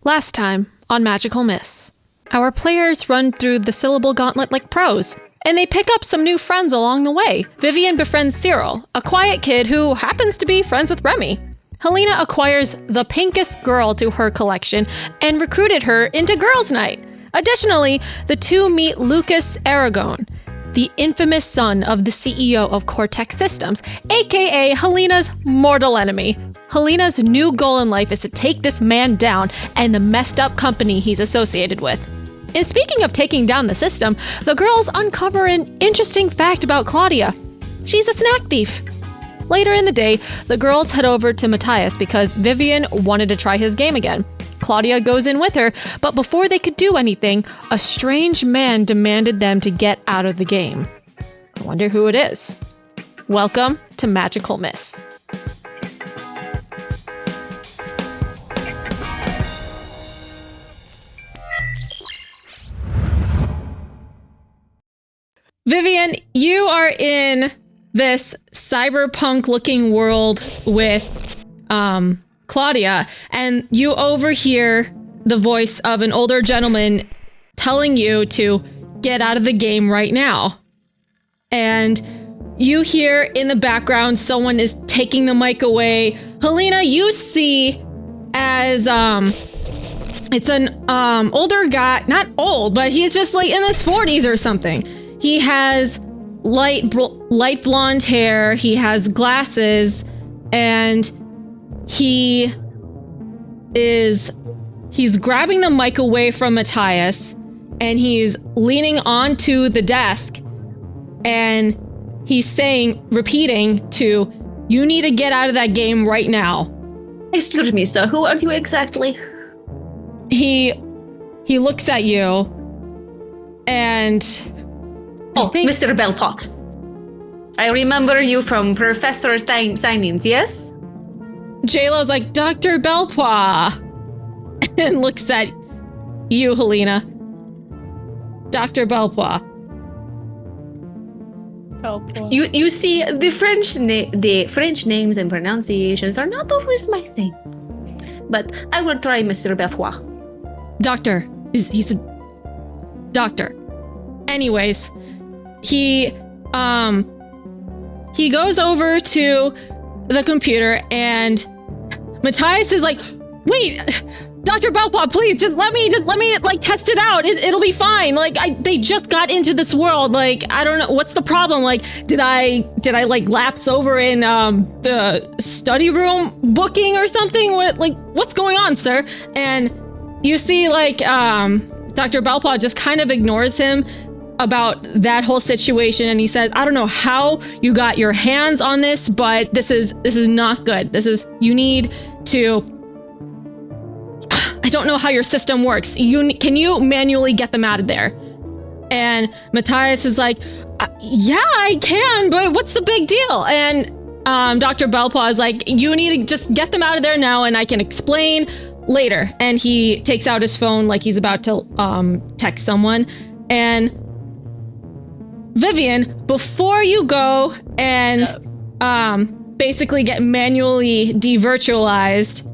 Last time on Magical Miss, our players run through the syllable gauntlet like pros, and they pick up some new friends along the way. Vivian befriends Cyril, a quiet kid who happens to be friends with Remy. Helena acquires the pinkest girl to her collection and recruited her into Girls' Night. Additionally, the two meet Lucas Aragon, the infamous son of the CEO of Cortex Systems, aka Helena's mortal enemy. Helena's new goal in life is to take this man down and the messed up company he's associated with. And speaking of taking down the system, the girls uncover an interesting fact about Claudia. She's a snack thief. Later in the day, the girls head over to Matthias because Vivian wanted to try his game again. Claudia goes in with her, but before they could do anything, a strange man demanded them to get out of the game. I wonder who it is. Welcome to Magical Miss. Vivian, you are in this cyberpunk-looking world with Claudia, and you overhear the voice of an older gentleman telling you to get out of the game right now. And you hear in the background someone is taking the mic away. Helena, you see as it's an older guy, not old, but he's just like in his 40s or something. He has light blonde hair, he has glasses, and he's grabbing the mic away from Matthias, and he's leaning onto the desk, and he's repeating to, you need to get out of that game right now. Excuse me, sir, who are you exactly? He looks at you, and Mr. Bellpot. I remember you from Professor Signings, yes? JLo's like, Dr. Belpois, and looks at you, Helena. Dr. Belpois. You see, the French names and pronunciations are not always my thing. But I will try Mr. Belpois. Doctor. He's a doctor. Anyways, he goes over to the computer, and Matthias is like, wait, Dr. Belpois, please just let me like test it out. It'll be fine. Like they just got into this world. Like, I don't know, what's the problem? Like, did I like lapse over in the study room booking or something? What's going on, sir? And you see like Dr. Belpois just kind of ignores him about that whole situation, and he says, I don't know how you got your hands on this, but this is not good. You need to, I don't know how your system works. Can you manually get them out of there? And Matthias is like, yeah, I can, but what's the big deal? And Dr. Belpois is like, you need to just get them out of there now, and I can explain later. And he takes out his phone like he's about to text someone. And Vivian, before you go and basically get manually devirtualized,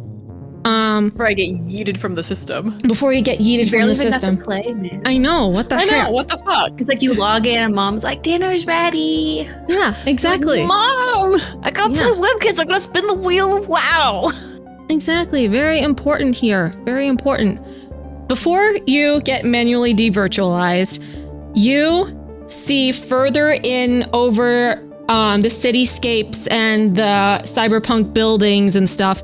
before I get yeeted from the system. Before you get yeeted from the system. Play, man. I know, what the heck? I know, what the fuck? It's like you log in and mom's like, dinner's ready. Yeah, exactly. Like, Mom, I gotta play WebKids, I gotta spin the wheel of WoW. Exactly, very important here, very important. Before you get manually devirtualized, you see further in over the cityscapes and the cyberpunk buildings and stuff,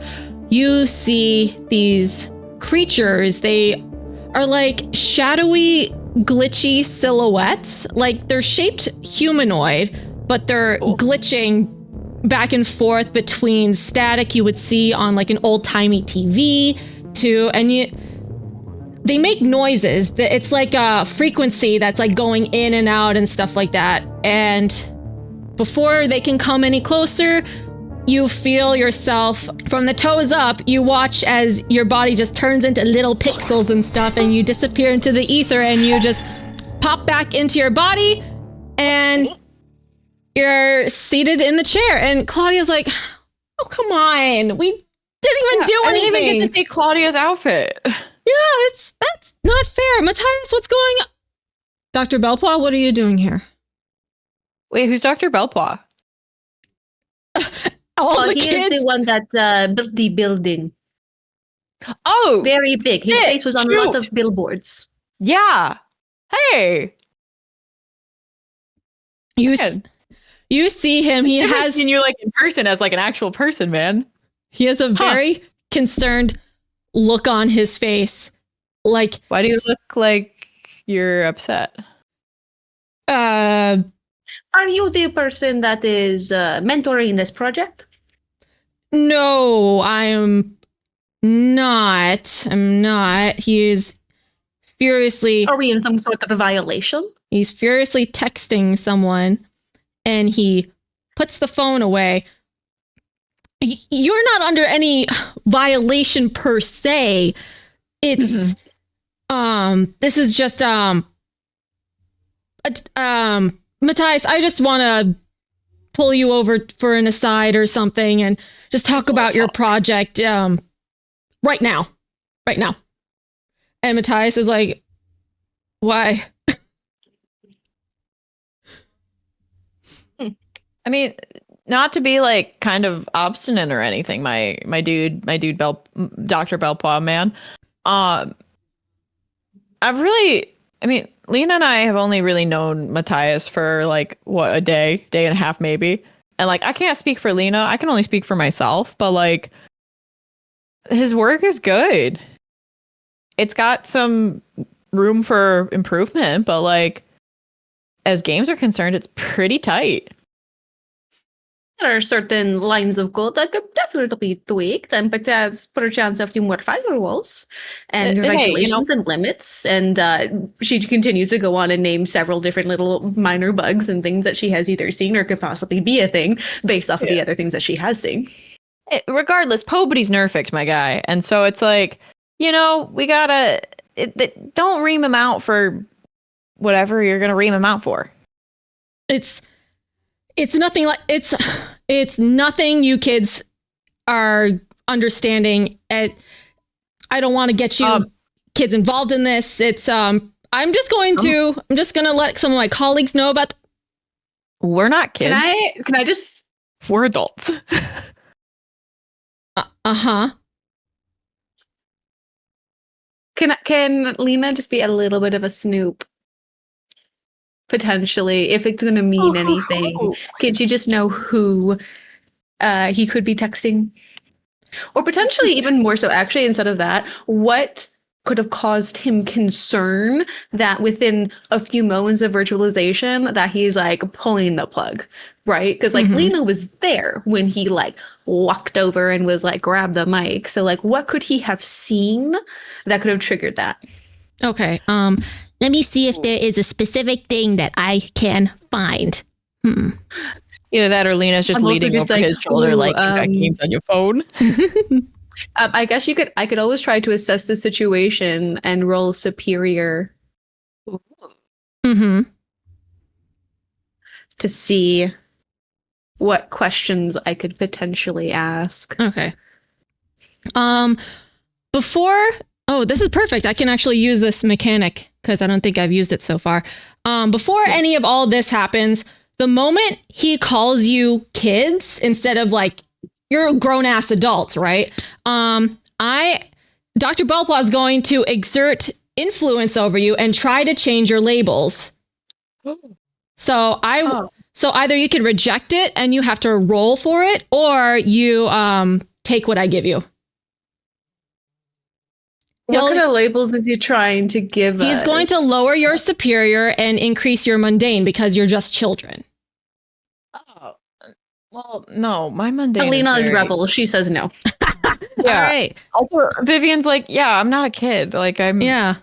you see these creatures. They are like shadowy, glitchy silhouettes. Like they're shaped humanoid, but they're glitching back and forth between static you would see on like an old-timey TV they make noises. It's like a frequency that's like going in and out and stuff like that. And before they can come any closer, you feel yourself from the toes up. You watch as your body just turns into little pixels and stuff, and you disappear into the ether, and you just pop back into your body, and you're seated in the chair. And Claudia's like, oh, come on. didn't even do I didn't anything. even get to see Claudia's outfit. Yeah, that's not fair. Matthias, what's going on? Dr. Belpois, what are you doing here? Wait, who's Dr. Belpois? All the he kids. is the one that built the building. Oh, Very big. His shit, face was on a lot of billboards. yeah. Hey. You see him. He has seen you like in person as like an actual person, man. he has a very concerned look on his face. Like, Why do you look like you're upset? Are you the person that is mentoring this project? no, I'm not. I'm not. He is furiously Are we in some sort of violation? he's furiously texting someone and he puts the phone away. You're not under any violation per se. It's this is just Matthias, I just want to pull you over for an aside or something and just talk about your project right now. Right now. And Matthias is like, why? I mean, not to be like kind of obstinate or anything, my dude Dr. Belpois, man. Lena and I have only really known Matthias for like what, a day and a half maybe. And like I can't speak for Lena, I can only speak for myself, but like his work is good. It's got some room for improvement, but like as games are concerned, it's pretty tight. There are certain lines of code that could definitely be tweaked, and perchance a few more firewalls and Hey, regulations and limits. And she continues to go on and name several different little minor bugs and things that she has either seen or could possibly be a thing based off of the other things that she has seen. Regardless, nobody's nerfed, my guy. And so it's like, we gotta don't ream him out for whatever you're gonna ream him out for. It's nothing like it's nothing you kids are understanding. I don't want to get you kids involved in this. It's I'm just going to let some of my colleagues know about We're not kids. Can I just We're adults. Can Lena just be a little bit of a snoop? Potentially, if it's going to mean anything. Can she just know who he could be texting? Or potentially even more so, actually, instead of that, what could have caused him concern that within a few moments of virtualization that he's like pulling the plug, right? Because like Lena was there when he like walked over and was like, grab the mic. So like, what could he have seen that could have triggered that? Okay. Let me see if there is a specific thing that I can find. Either that or Lena's just I'm also leaning just over like, his shoulder like you got games on your phone. I guess I could always try to assess the situation and roll superior Mm-hmm. to see what questions I could potentially ask. Okay. This is perfect. I can actually use this mechanic because I don't think I've used it so far. Before any of all this happens, the moment he calls you kids instead of like you're grown ass adults, right? Dr. Belpois is going to exert influence over you and try to change your labels. So either you can reject it and you have to roll for it, or you take what I give you. What kind of labels is he trying to give us? He's going to lower your superior and increase your mundane because you're just children. Oh, well, no, my mundane. Alina is rebel. She says no. Yeah. All right. Also, Vivian's like, yeah, I'm not a kid. Like, I'm. Yeah.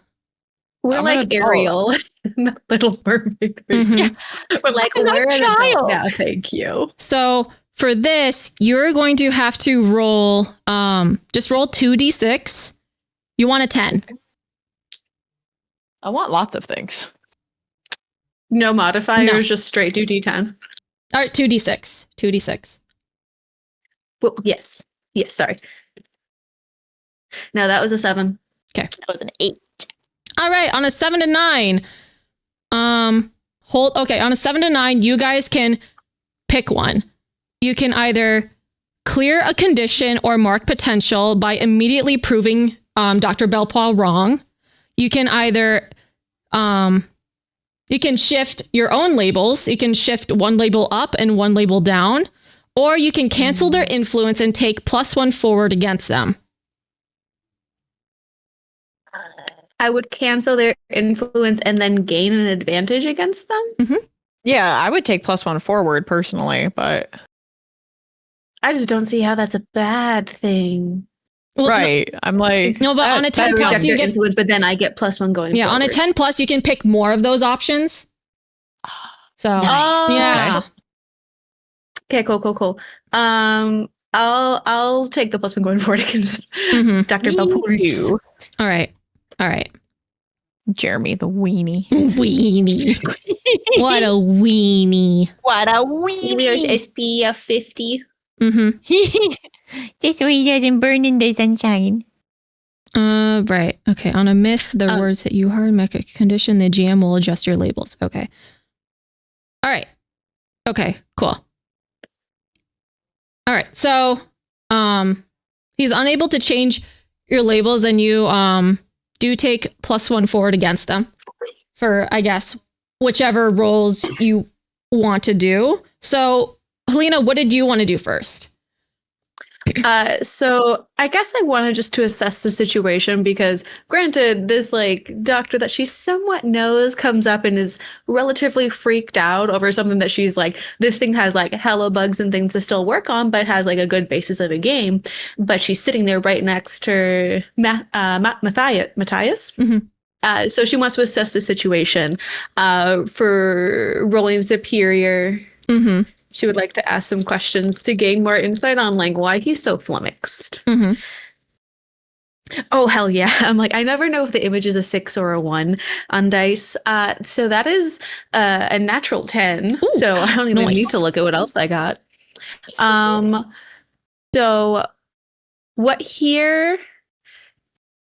We're I'm like an adult. Ariel, the Little Mermaid. Mhm. We're like, I'm we're a an adult child. now. Thank you. So for this, you're going to have to roll, just roll 2d6. You want a 10. I want lots of things. No modifiers, No. just straight do D10. All right, 2d6. 2d6. Well, yes. Yes, sorry. No, that was a 7. That was an 8. All right, on a 7 to 9. On a 7 to 9, you guys can pick one. You can either clear a condition or mark potential by immediately proving Dr. Belpois wrong. You can either you can shift your own labels. You can shift one label up and one label down, or you can cancel their influence and take +1 forward against them. I would cancel their influence and then gain an advantage against them. Mm-hmm. Yeah, I would take +1 forward personally, but I just don't see how that's a bad thing. Well, right. I'm like, No, but on a 10 I plus, reject you their get influence, but then I get +1 going. yeah. On a forward. 10 plus, you can pick more of those options. So Nice. yeah. Okay, cool. I'll take the +1 going forward against Mhm. Dr. Belpois. All right. Jeremy the weenie. Weenie. What a weenie. What a Emilio's SPF 50. Mm-hmm. Just so he doesn't burn in the sunshine. Right. Okay. On a miss, the words hit you hard, make a condition, the GM will adjust your labels. Okay. All right. Okay, cool. All right. So, he's unable to change your labels and you, do take +1 forward against them for, I guess, whichever roles you want to do. So, Helena, what did you want to do first? So I guess I wanted just to assess the situation because granted, this like doctor that she somewhat knows comes up and is relatively freaked out over something that she's like, this thing has like hella bugs and things to still work on, but has like a good basis of a game. But she's sitting there right next to Matthias. Mm-hmm. So she wants to assess the situation for rolling superior. Mm-hmm. She would like to ask some questions to gain more insight on like why he's so flummoxed. Mm-hmm. Oh, hell yeah. I'm like, I never know if the image is a 6 or a 1 on dice. So that is a natural 10. Ooh, so I don't even nice. need to look at what else I got. So what here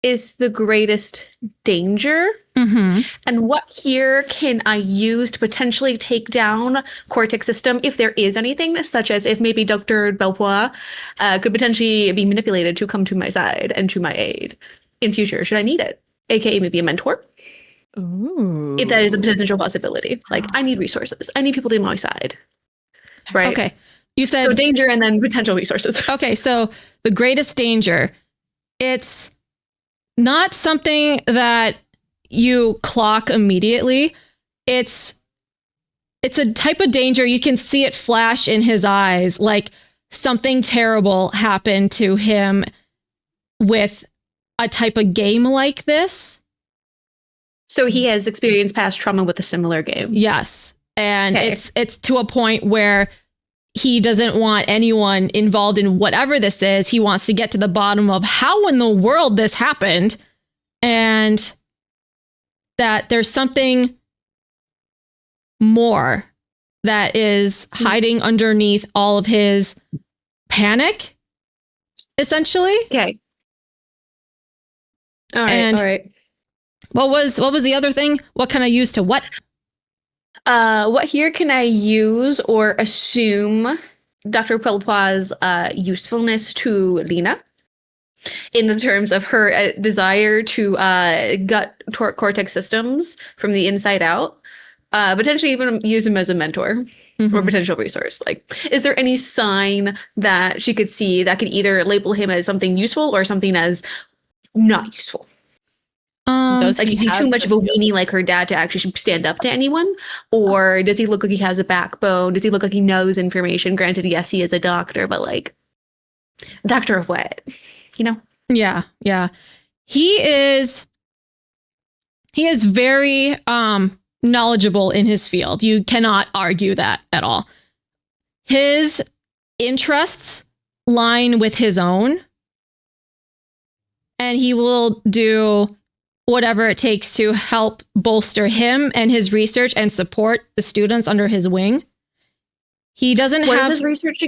is the greatest danger? Mm-hmm. And what here can I use to potentially take down Cortex system if there is anything, such as if maybe Dr. Belpois could potentially be manipulated to come to my side and to my aid in future, should I need it? AKA maybe a mentor. Ooh. If that is a potential possibility. Like, I need resources. I need people to be on my side. Right? Okay. You said So danger and then potential resources. okay, so the greatest danger, it's not something that you clock immediately. It's a type of danger. You can see it flash in his eyes, like something terrible happened to him with a type of game like this. So he has experienced past trauma with a similar game. Yes. And Okay. it's to a point where he doesn't want anyone involved in whatever this is. He wants to get to the bottom of how in the world this happened, and that there's something more that is hiding underneath all of his panic, essentially. Okay. All right. And- all right. What was the other thing? What can I use to what? What here can I use or assume Dr. Belpois' usefulness to Lena in the terms of her desire to gut Cortex systems from the inside out? Potentially even use him as a mentor or potential resource. Like, is there any sign that she could see that could either label him as something useful or something as not useful? Does Like, is he have too much of a the weenie like her dad to actually stand up to anyone? Or does he look like he has a backbone? Does he look like he knows information? Granted, yes, he is a doctor, but like, doctor of what? You know? Yeah. He is very knowledgeable in his field. You cannot argue that at all. His interests line with his own, and he will do whatever it takes to help bolster him and his research and support the students under his wing. He doesn't What have is his research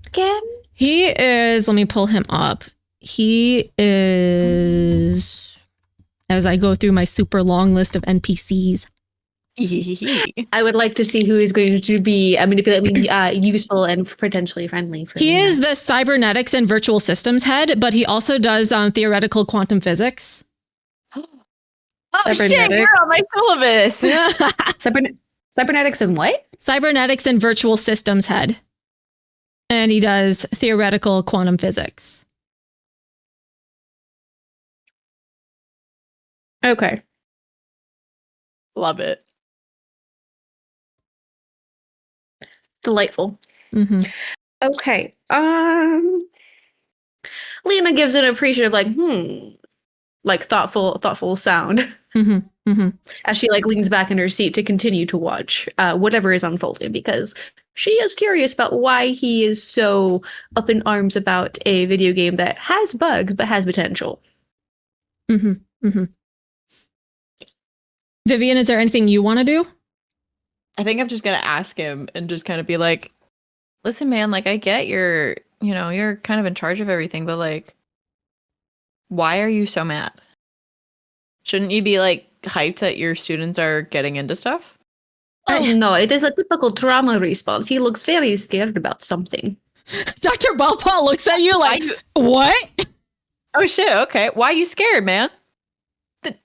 again? He is, let me pull him up. He is, as I go through my super long list of NPCs. I would like to see who is going to be useful and potentially friendly. For He is the cybernetics and virtual systems head, but he also does theoretical quantum physics. Oh shit, you're on my syllabus. Cybernetics and what? Cybernetics and virtual systems head. And he does theoretical quantum physics. Okay. Love it. Delightful. Mm-hmm. Okay. Lena gives an appreciative thoughtful sound Mm-hmm. Mm-hmm. as she leans back in her seat to continue to watch whatever is unfolding, because she is curious about why he is so up in arms about a video game that has bugs but has potential. Mm-hmm. Mm-hmm. Vivian, is there anything you want to do? I think I'm just gonna ask him and just kind of be like, listen, man, I get you're kind of in charge of everything, but why are you so mad? Shouldn't you be hyped that your students are getting into stuff? Oh no, it is a typical trauma response. He looks very scared about something. Dr. Balpaw looks at you what? Oh shit, okay. Why are you scared, man?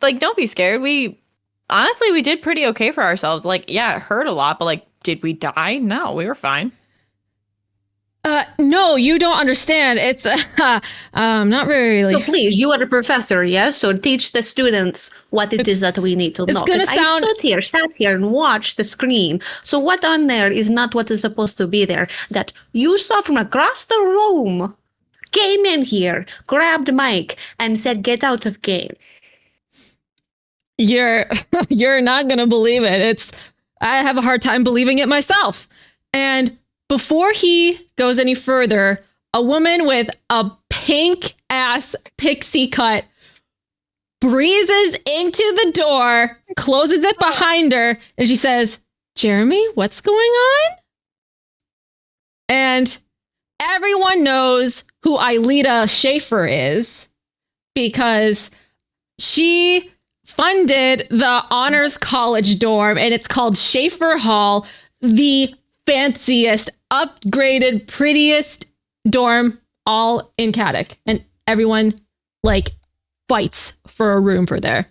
Don't be scared. We did pretty okay for ourselves. Yeah, it hurt a lot, but did we die? No, we were fine. No, you don't understand. It's not really. So please, you are a professor, yes? So teach the students what it is that we need to know. Gonna sound... I sat here and watched the screen. So what on there is not what is supposed to be there. That you saw from across the room, came in here, grabbed Mike, and said, "Get out of game." You're not gonna believe it. I have a hard time believing it myself. And before he goes any further, a woman with a pink ass pixie cut breezes into the door, closes it behind her, and she says, "Jeremy, what's going on?" And everyone knows who Aelita Schaefer is because she funded the honors college dorm, and it's called Schaefer Hall, the fanciest, upgraded, prettiest dorm all in Kadic. And everyone fights for a room for there.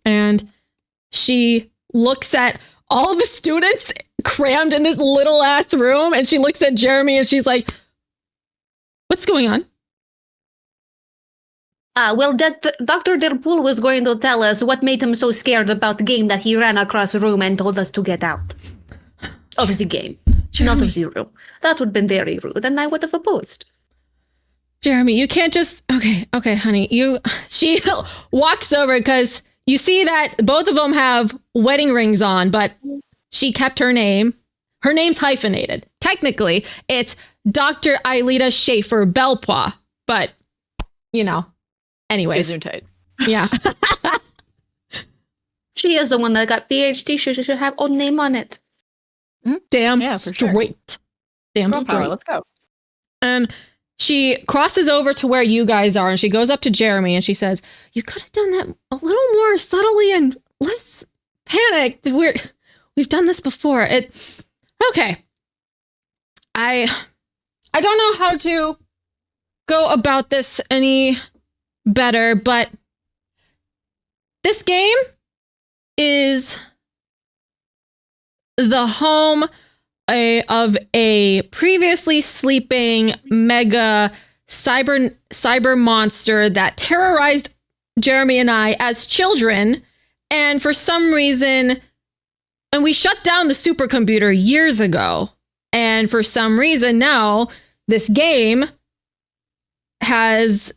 And she looks at all the students crammed in this little ass room, and she looks at Jeremy and she's like, "What's going on?" Dr. Derpool was going to tell us what made him so scared about the game that he ran across the room and told us to get out. Of the game, not of the room. That would have been very rude, and I would have opposed. Jeremy, you can't just... Okay, honey. She walks over because you see that both of them have wedding rings on, but she kept her name. Her name's hyphenated. Technically, it's Dr. Aelita Schaefer Belpois, but, anyways. Yeah. She is the one that got PhD. She should have own name on it. Damn straight. Sure. Damn Girl straight. power, let's go. And she crosses over to where you guys are, and she goes up to Jeremy and she says, "You could have done that a little more subtly and less panicked. We've done this before." Okay. I don't know how to go about this any better, but this game is the home of a previously sleeping mega cyber monster that terrorized Jeremy and I as children. And for some reason, and we shut down the supercomputer years ago. And for some reason now, this game has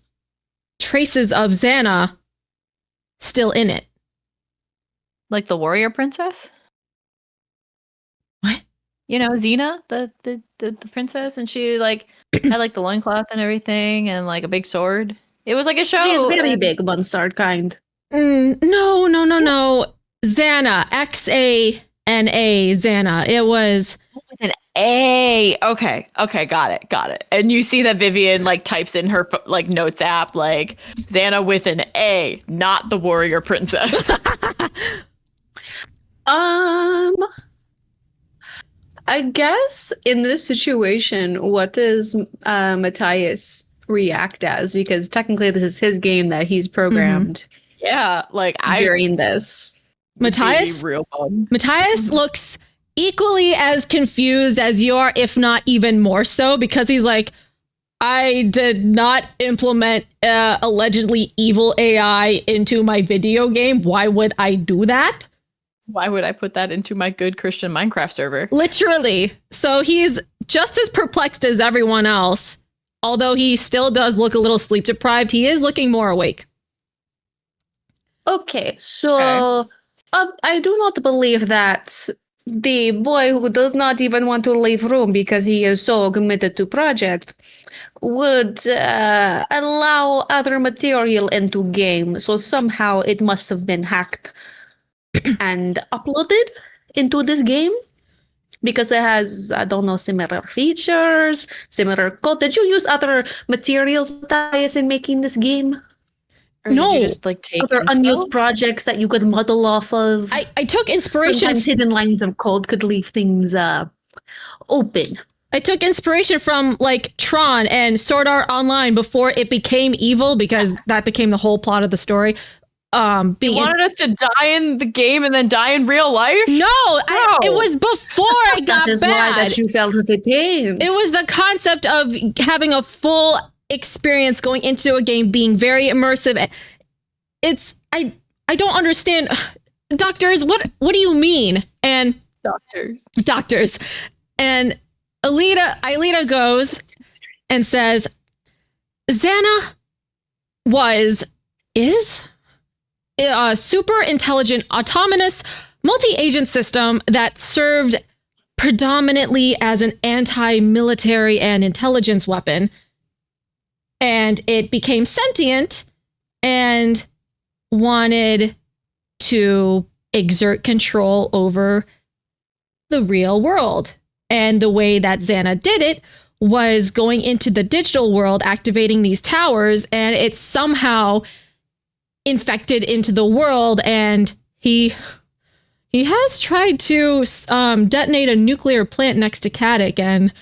traces of X.A.N.A still in it. Like the warrior princess? What? Xena, the princess, and she had the loincloth and everything and a big sword. It was like a show. She is very big, monster kind. No. X.A.N.A, X.A.N.A, It was... With an A. Okay, got it. And you see that Vivian like types in her like notes app like Xana with an A, not the warrior princess. I guess in this situation, what does Matthias react as? Because technically this is his game that he's programmed Yeah, like during this. Matthias real fun. Matthias looks equally as confused as you are, if not even more so, because he's like, I did not implement allegedly evil AI into my video game. Why would I do that? Why would I put that into my good Christian Minecraft server? Literally. So he's just as perplexed as everyone else. Although he still does look a little sleep deprived, he is looking more awake. Okay, so I do not believe that the boy who does not even want to leave room because he is so committed to project would allow other material into game. So somehow it must have been hacked and uploaded into this game because it has, I don't know, similar features, similar code. Did you use other materials, Matthias, in making this game? Or No. did you just like take Other inspo? unused projects that you could model off of? I took inspiration. Sometimes hidden lines of code could leave things open. I took inspiration from like Tron and Sword Art Online before it became evil, because that became the whole plot of the story. You wanted us to die in the game and then die in real life? No, it was before I got That is bad. why that you felt the pain. It was the concept of having a full experience going into a game, being very immersive. It's I don't understand. Doctors, what do you mean? And doctors. And Aelita goes and says, Xana is a super intelligent, autonomous, multi-agent system that served predominantly as an anti-military and intelligence weapon. And it became sentient and wanted to exert control over the real world. And the way that Xana did it was going into the digital world, activating these towers, and it somehow infected into the world. And he has tried to detonate a nuclear plant next to Kadic, and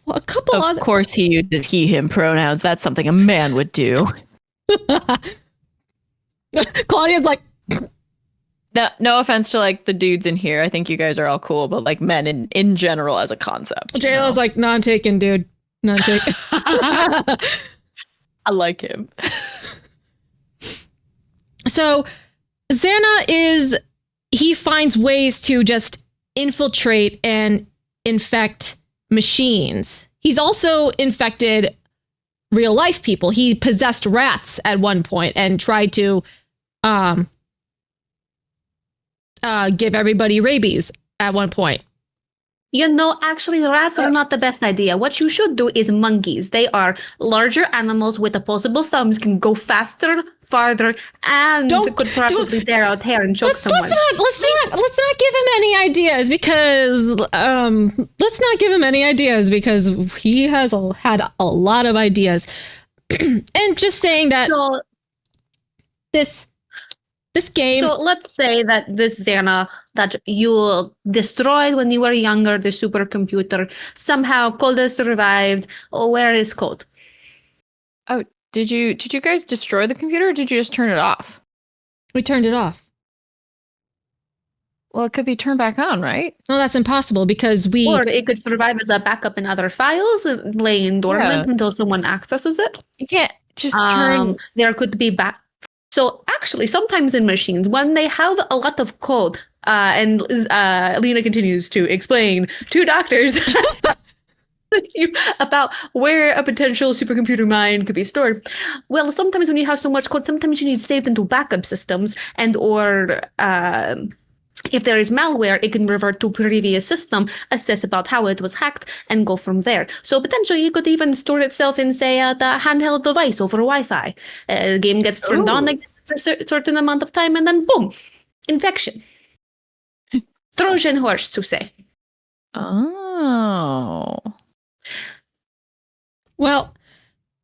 a couple Of course he uses he, him pronouns. That's something a man would do. Claudia's like, No offense to like the dudes in here. I think you guys are all cool, but like men in general as a concept. JLo's like, none taken, dude. None taken. I like him. So Xana he finds ways to just infiltrate and infect machines. He's also infected real life people. He possessed rats at one point and tried to give everybody rabies at one point. You know, actually, rats are not the best idea. What you should do is monkeys. They are larger animals with opposable thumbs, can go faster, farther, and could probably tear out hair and choke someone. Let's not give him any ideas, because he has had a lot of ideas. And just saying that this game. So let's say that this Xana that you destroyed when you were younger, the supercomputer, somehow Code has survived. Oh, where is Code? Oh, did you guys destroy the computer or did you just turn it off? We turned it off. Well, it could be turned back on, right? No, that's impossible because Or it could survive as a backup in other files and lay in dormant until someone accesses it. You can't just turn. There could be So actually, sometimes in machines, when they have a lot of code, and Lena continues to explain to doctors about where a potential supercomputer mind could be stored. Well, sometimes when you have so much code, sometimes you need saved into backup systems, and or if there is malware, it can revert to previous system, assess about how it was hacked, and go from there. So potentially, it could even store itself in, say, the handheld device over Wi-Fi. The game gets turned on like, for a certain amount of time, and then boom, infection. Trojan horse, to say. Oh. Well,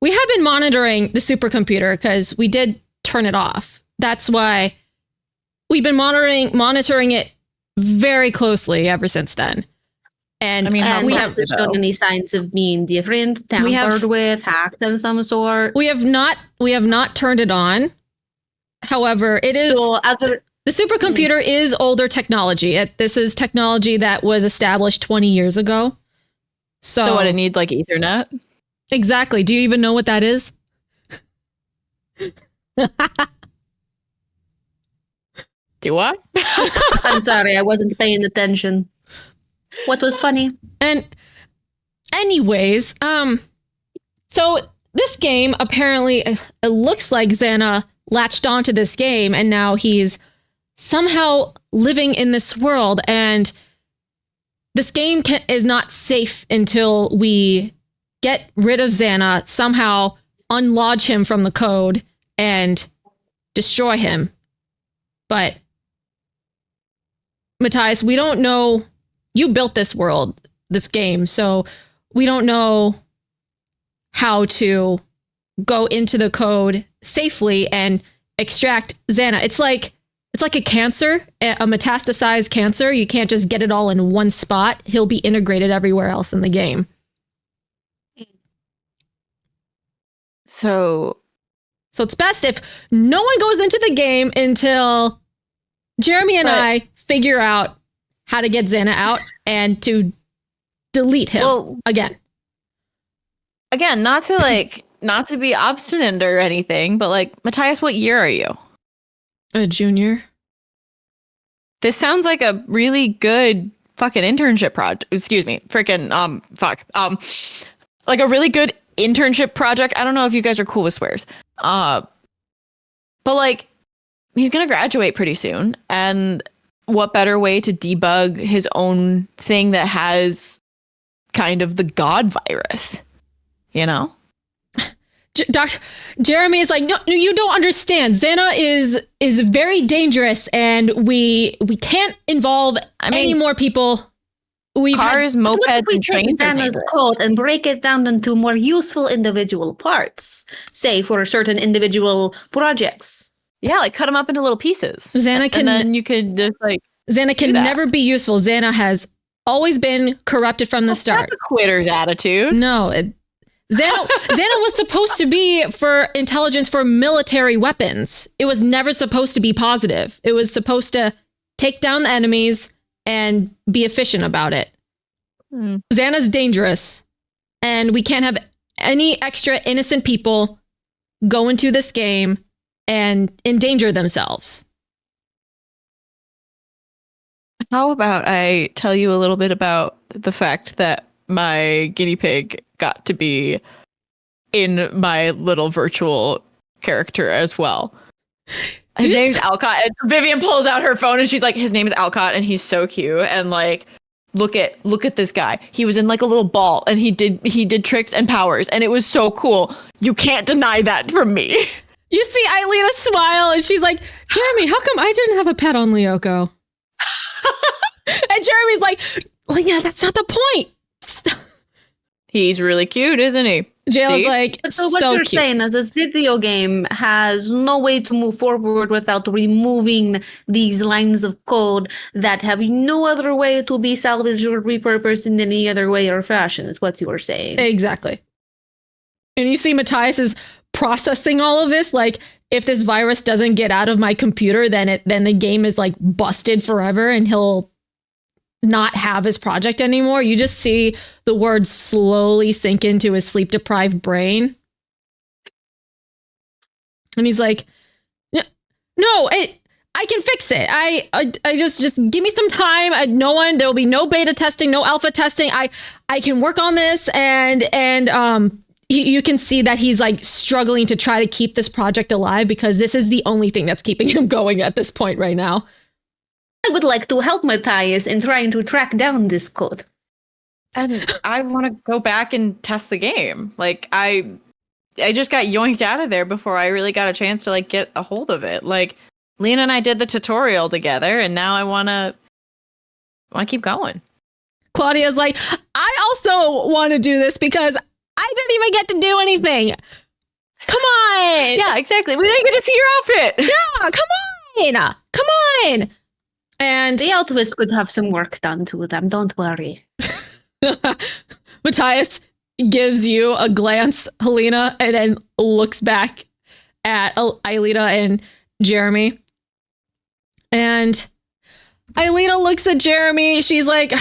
we have been monitoring the supercomputer because we did turn it off. That's why we've been monitoring it very closely ever since then. And I mean, how we closely, haven't shown though? any signs of being different, tampered with, hacked of some sort. We have not turned it on. However, it is the supercomputer is older technology. This is technology that was established 20 years ago. So what, it needs like Ethernet? Exactly. Do you even know what that is? Do I? I'm sorry, I wasn't paying attention. What was funny? And anyways, so this game apparently it looks like X.A.N.A latched onto this game and now he's somehow living in this world, and this game is not safe until we get rid of X.A.N.A, somehow unlodge him from the code and destroy him. But Matthias, we don't know. You built this world, this game, so we don't know how to go into the code safely and extract X.A.N.A. It's like a cancer, a metastasized cancer. You can't just get it all in one spot. He'll be integrated everywhere else in the game. So it's best if no one goes into the game until Jeremy and I figure out how to get X.A.N.A out and to delete him again. Again, not to be obstinate or anything, but like, Matthias, what year are you? A junior. This sounds like a really good fucking internship project. Excuse me. Freaking like a really good internship project. I don't know if you guys are cool with swears. But like, he's gonna graduate pretty soon, and what better way to debug his own thing that has kind of the God virus, you know? Jeremy is like, no, you don't understand. X.A.N.A is very dangerous, and we can't involve any more people. Cars, mopeds, we and take trains. X.A.N.A's code and break it down into more useful individual parts, say for certain individual projects. Yeah, like cut them up into little pieces. X.A.N.A and then you could just like X.A.N.A can never be useful. X.A.N.A has always been corrupted from the start. That's a quitter's attitude. No, X.A.N.A was supposed to be for intelligence for military weapons. It was never supposed to be positive. It was supposed to take down the enemies and be efficient about it. X.A.N.A's dangerous, and we can't have any extra innocent people go into this game and endanger themselves. How about I tell you a little bit about the fact that my guinea pig got to be in my little virtual character as well. His name's Alcott. And Vivian pulls out her phone and she's like, his name is Alcott and he's so cute. And like, look at this guy. He was in like a little ball and he did tricks and powers and it was so cool. You can't deny that from me. You see Eilena smile and she's like, Jeremy, how come I didn't have a pet on Lyoko? And Jeremy's like, Lena, that's not the point. He's really cute, isn't he? Jail's like, so what you're saying is this video game has no way to move forward without removing these lines of code that have no other way to be salvaged or repurposed in any other way or fashion, is what you were saying. Exactly. And you see Matthias is processing all of this. Like, if this virus doesn't get out of my computer, then the game is like busted forever and he'll not have his project anymore. You just see the words slowly sink into his sleep deprived brain. And he's like, no, I can fix it. I just give me some time. There'll be no beta testing, no alpha testing. I can work on this. And you can see that he's like struggling to try to keep this project alive because this is the only thing that's keeping him going at this point right now. I would like to help Matthias in trying to track down this code. And I want to go back and test the game. Like, I just got yoinked out of there before I really got a chance to like get a hold of it. Like, Lena and I did the tutorial together, and now I want to keep going. Claudia's like, I also want to do this because I didn't even get to do anything. Come on. Yeah, exactly. We didn't get to see your outfit. Yeah, come on. And The outfits could have some work done to them. Don't worry. Matthias gives you a glance, Helena, and then looks back at Aelita and Jeremy. And Aelita looks at Jeremy. She's like,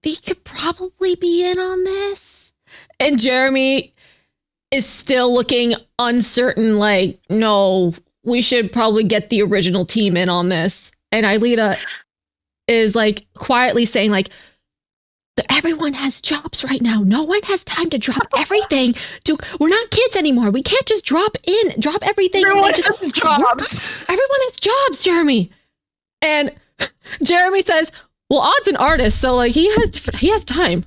they could probably be in on this. And Jeremy is still looking uncertain, like, no, we should probably get the original team in on this. And Aelita is like quietly saying, like, everyone has jobs right now. No one has time to drop everything. We're not kids anymore. We can't just drop everything. Everyone and has jobs. Everyone has jobs, Jeremy. And Jeremy says, well, Odd's an artist, so like he has time.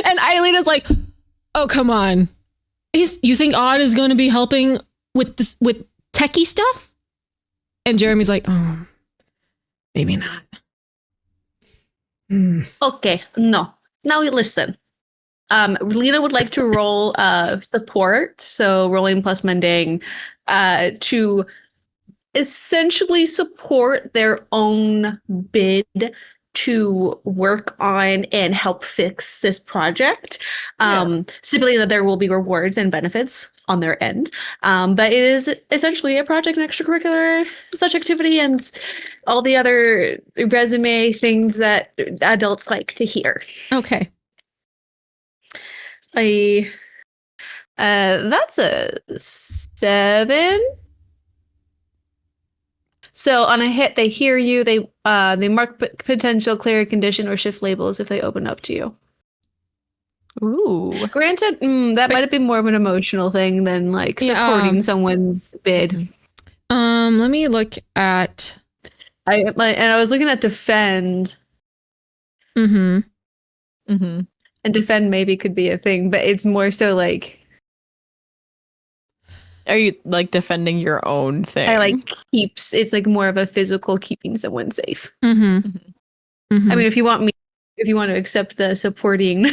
And Aelita's like, oh, come on. You think Odd is going to be helping with techie stuff? And Jeremy's like, oh, maybe not. Okay, no. Now listen. Lena would like to roll support, so rolling plus mundane, to essentially support their own bid to work on and help fix this project. Simply that there will be rewards and benefits on their end. But it is essentially a project and extracurricular such activity and all the other resume things that adults like to hear. Okay. That's a 7. So on a hit, they hear you. They mark potential clear condition or shift labels if they open up to you. Ooh. Granted, that might have been more of an emotional thing than like supporting someone's bid. Let me look at. I was looking at defend. Mm-hmm. Mm-hmm. And defend maybe could be a thing, but it's more so like. Are you like defending your own thing? I like keeps. It's like more of a physical keeping someone safe. Mm-hmm. Mm-hmm. I mean, if you want to accept the supporting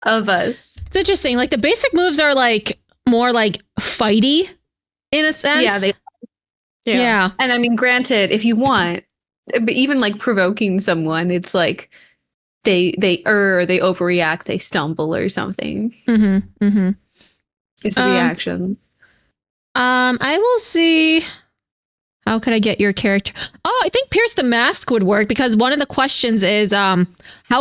of us, it's interesting. Like the basic moves are like more like fighty in a sense. Yeah. And I mean, granted, if you want, but even like provoking someone, it's like they overreact, they stumble or something. Mm-hmm. Mm-hmm. It's reactions. I will see. How could I get your character? Oh, I think Pierce the Mask would work because one of the questions is, how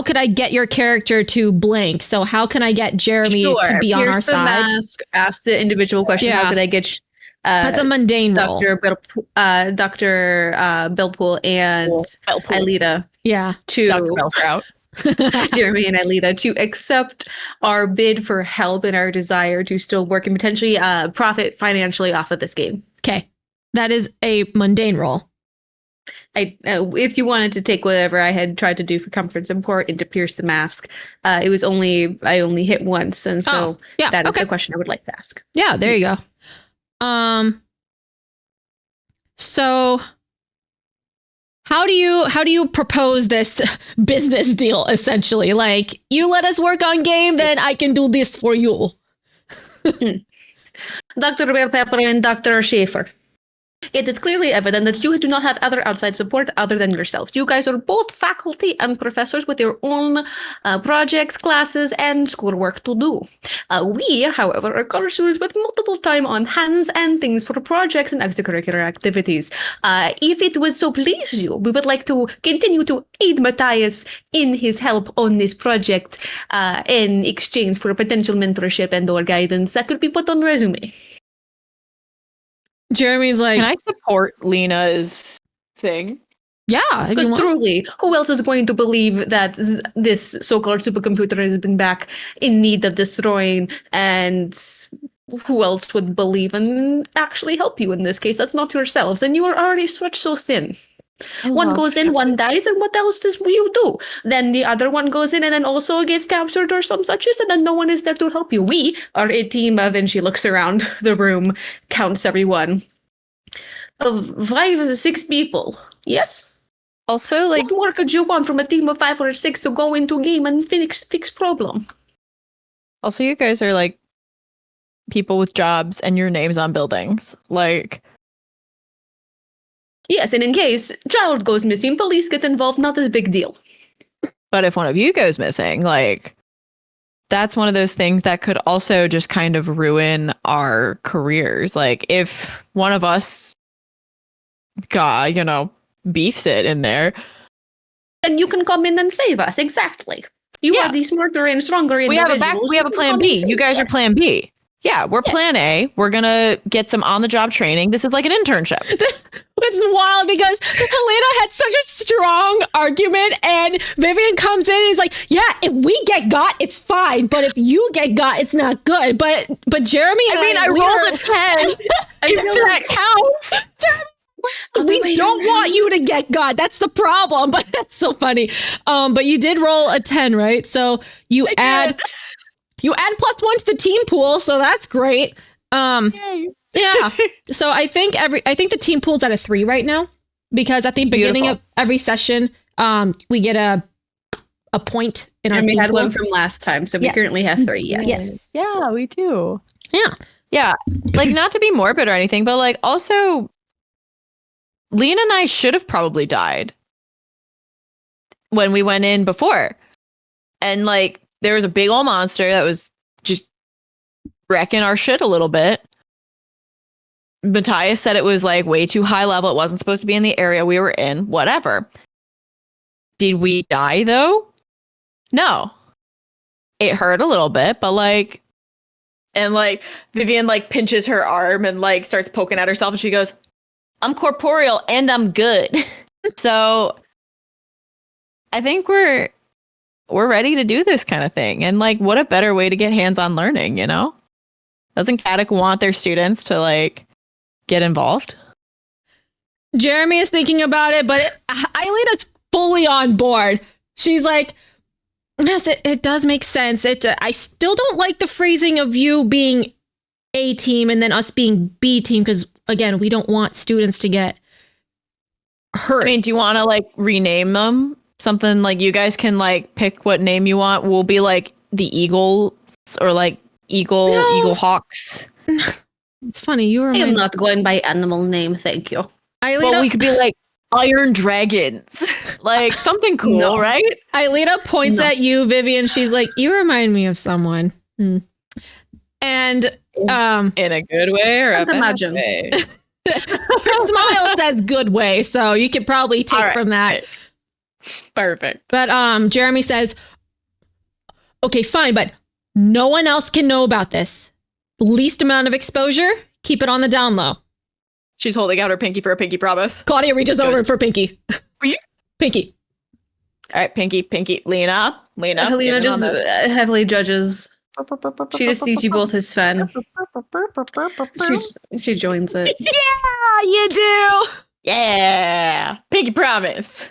could I get your character to blank? So how can I get Jeremy to be on our side? Pierce the Mask asked the individual question. Yeah. How could I get? That's a mundane role. Dr. Bellpool and Aelita. Yeah. To Dr. Belltrout. Jeremy and Aelita to accept our bid for help and our desire to still work and potentially profit financially off of this game. Okay. That is a mundane role. If you wanted to take whatever I had tried to do for comfort and support into Pierce the Mask, I only hit once, and so that is the question I would like to ask. Yeah, there you go. So how do you propose this business deal essentially? Like, you let us work on game, then I can do this for you. Dr. Bell Pepper and Dr. Schaefer. It is clearly evident that you do not have other outside support other than yourselves. You guys are both faculty and professors with your own projects, classes, and schoolwork to do. We, however, are cursors with multiple time on hands and things for projects and extracurricular activities. If it would so please you, we would like to continue to aid Matthias in his help on this project in exchange for potential mentorship and or guidance that could be put on resume. Jeremy's like, can I support Lena's thing? Yeah. Because truly, who else is going to believe that this so-called supercomputer has been back in need of destroying, and who else would believe and actually help you in this case? That's not yourselves, and you are already stretched so thin. One goes in, one dies, and what else do you do? Then the other one goes in and then also gets captured or some such, and then no one is there to help you. We are a team of, and she looks around the room, counts everyone, of 5 to 6 people. Yes. Also, like, What more could you want from a team of 5 or 6 to go into game and fix problem? also, you guys are like people with jobs and your names on buildings. Like, Yes, and in case child goes missing, police get involved, not as big deal. but if one of you goes missing, like, that's one of those things that could also just kind of ruin our careers. Like, if one of us got, beefs it in there. And you can come in and save us, exactly. You Yeah. are the smarter and stronger individuals. We have a plan B. You guys are plan B. Yeah, we're plan A. We're going to get some on-the-job training. This is like an internship. It's wild because Helena had such a strong argument, and Vivian comes in and is like, "Yeah, if we get got, it's fine, but if you get got, it's not good." But Jeremy, and I rolled a 10. That counts. We don't want you to get got. That's the problem. But that's so funny. But you did roll a 10, right? So you add +1 to the team pool, so that's great. Yay. Yeah. So I think the team pool's at a 3 right now, because at the beginning of every session, we get a point in our And we team had pool. one from last time, so we currently have 3. Yes. Yeah, we do. Yeah. Yeah. Like, not to be morbid or anything, but like, also, Lena and I should have probably died when we went in before. And like, there was a big old monster that was just wrecking our shit a little bit. Matthias said it was like way too high level. It wasn't supposed to be in the area we were in. Whatever. Did we die though? No. It hurt a little bit, but like, and like Vivian like pinches her arm and like starts poking at herself, and she goes, "I'm corporeal and I'm good." So I think we're ready to do this kind of thing. And like, what a better way to get hands-on learning, Doesn't Kadic want their students to like get involved? Jeremy is thinking about it, but Eilena's fully on board. She's like, yes, it does make sense. I still don't like the phrasing of you being A team and then us being B team, because again, we don't want students to get hurt. I mean, do you want to like rename them? Something like you guys can like pick what name you want. We'll be like the Eagles or like Eagle Hawks. It's funny. You were I am not going by animal name, thank you. Eilena, Well, we could be like Iron Dragons. Like something cool, No. right? Eilena points at you, Vivian. She's like, you remind me of someone. And In a good way or a Can't bad imagine. way? her smile says good way, so you could probably take All right. from that. Perfect. But Jeremy says, okay, fine, but no one else can know about this. Least amount of exposure, keep it on the down low. She's holding out her pinky for a pinky promise. Claudia reaches over for Pinky. you? Pinky. All right, pinky. Lena. Helena just heavily judges. She just sees you both as Sven. She joins it. Yeah, you do. Yeah. Pinky promise.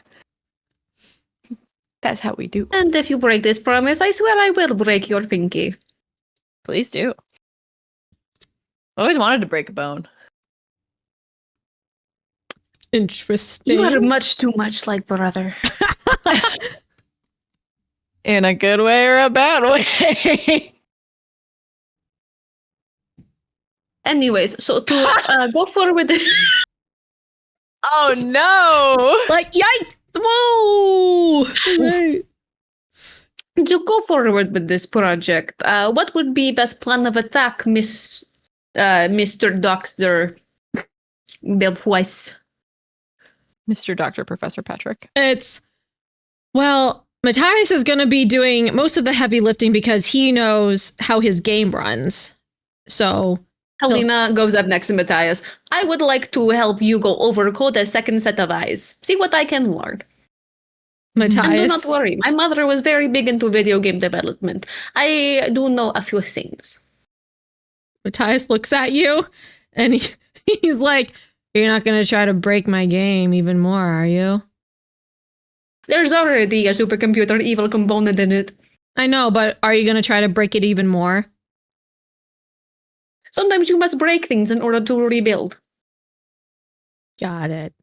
That's how we do. And if you break this promise, I swear I will break your pinky. Please do. I always wanted to break a bone. Interesting. You are much too much like brother. In a good way or a bad way. Anyways, so to go forward with Oh no! Like, yikes. Whoa. Right. to go forward with this project, what would be best plan of attack, Mr. Doctor Belweiss? Mr. Dr. Professor Patrick. Well, Matthias is going to be doing most of the heavy lifting because he knows how his game runs. So Helena goes up next to Matthias. I would like to help you go over code a second set of eyes. See what I can learn. And do Matthias, not worry. My mother was very big into video game development. I do know a few things. Matthias looks at you and he's like, you're not going to try to break my game even more, are you? There's already a supercomputer evil component in it. I know, but are you going to try to break it even more? Sometimes you must break things in order to rebuild. Got it.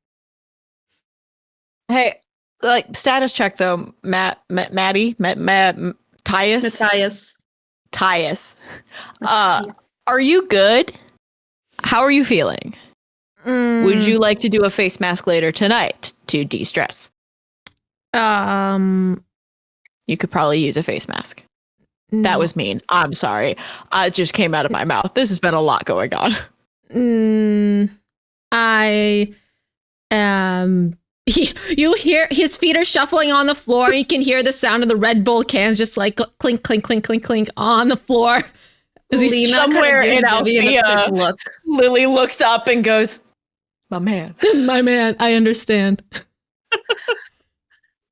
Hey, like status check though, Maddie, Tyus, Matthias. Tyus. Matthias. Are you good? How are you feeling? Mm, Would you like to do a face mask later tonight to de-stress? You could probably use a face mask. That was mean. I'm sorry. It just came out of my mouth. This has been a lot going on. I you hear his feet are shuffling on the floor. You can hear the sound of the Red Bull cans just like clink, clink, clink, clink, clink on the floor. As he's Lena somewhere kinda gives in Vivian a Althea. quick look. Lily looks up and goes, "My man." My man, I understand.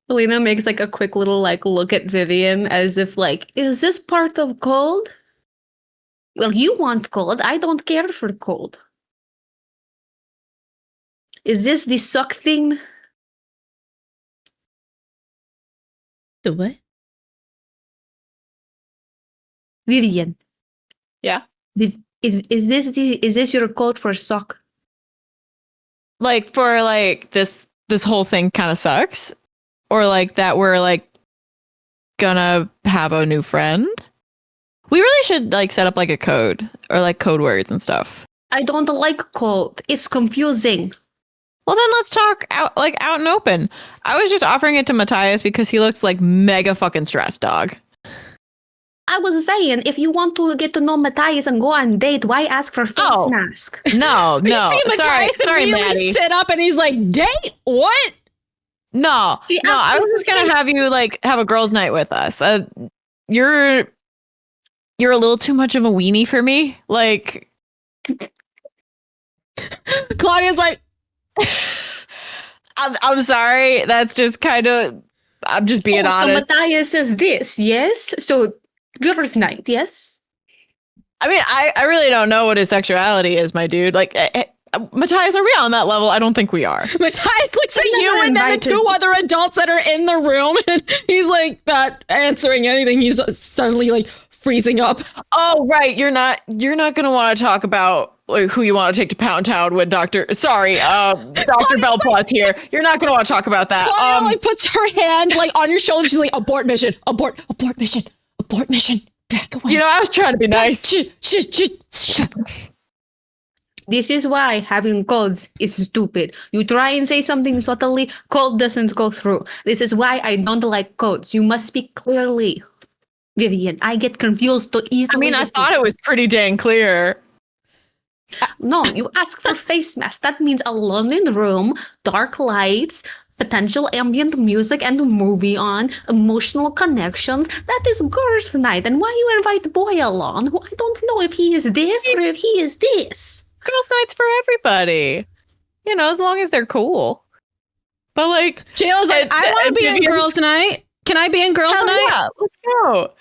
Lena makes like a quick little like look at Vivian as if like, is this part of cold? Well, you want cold. I don't care for cold. Is this the suck thing? The what? Vivian. Yeah. Is this your code for suck? Like for like this whole thing kind of sucks, or like that we're like gonna have a new friend. We really should like set up like a code or like code words and stuff. I don't like cold. It's confusing. Well, then let's talk out and open. I was just offering it to Matthias because he looks like mega fucking stressed, dog. I was saying, if you want to get to know Matthias and go on date, why ask for face mask? No. You see Sorry, Matthias sorry, immediately Maddie. sit up and he's like, date? What? No. She No, asked I me was for just gonna face- have you like have a girls' night with us. You're a little too much of a weenie for me. Like, Claudia's like, I'm sorry. That's just kind of. I'm just being So honest. Matthias says this, yes? So girls' night, yes? I mean, I really don't know what his sexuality is, my dude. Like, Matthias, are we on that level? I don't think we are. Matthias looks at never you and then the invited. two other adults that are in the room, and he's like not answering anything. He's suddenly like freezing up. Oh, right. You're not gonna want to talk about like who you want to take to Pound Town with Dr. Belplus here. You're not gonna want to talk about that. Claudia like puts her hand like on your shoulder. She's like, abort mission, abort mission, abort mission. Back away. You know, I was trying to be nice. This is why having codes is stupid. You try and say something subtly, code doesn't go through. This is why I don't like codes. You must speak clearly. Vivian, I get confused too easily. I mean, I with thought this. it was pretty dang clear. No, you ask for face mask. That means alone in the room, dark lights, potential ambient music and a movie on, emotional connections. That is girls' night. And why you invite the boy along who I don't know if he is this or if he is this? Girls' nights for everybody. You know, as long as they're cool. But like, JLo's like, I want to be in Vivian- girls' night. Can I be in girls' hell night? yeah, let's go.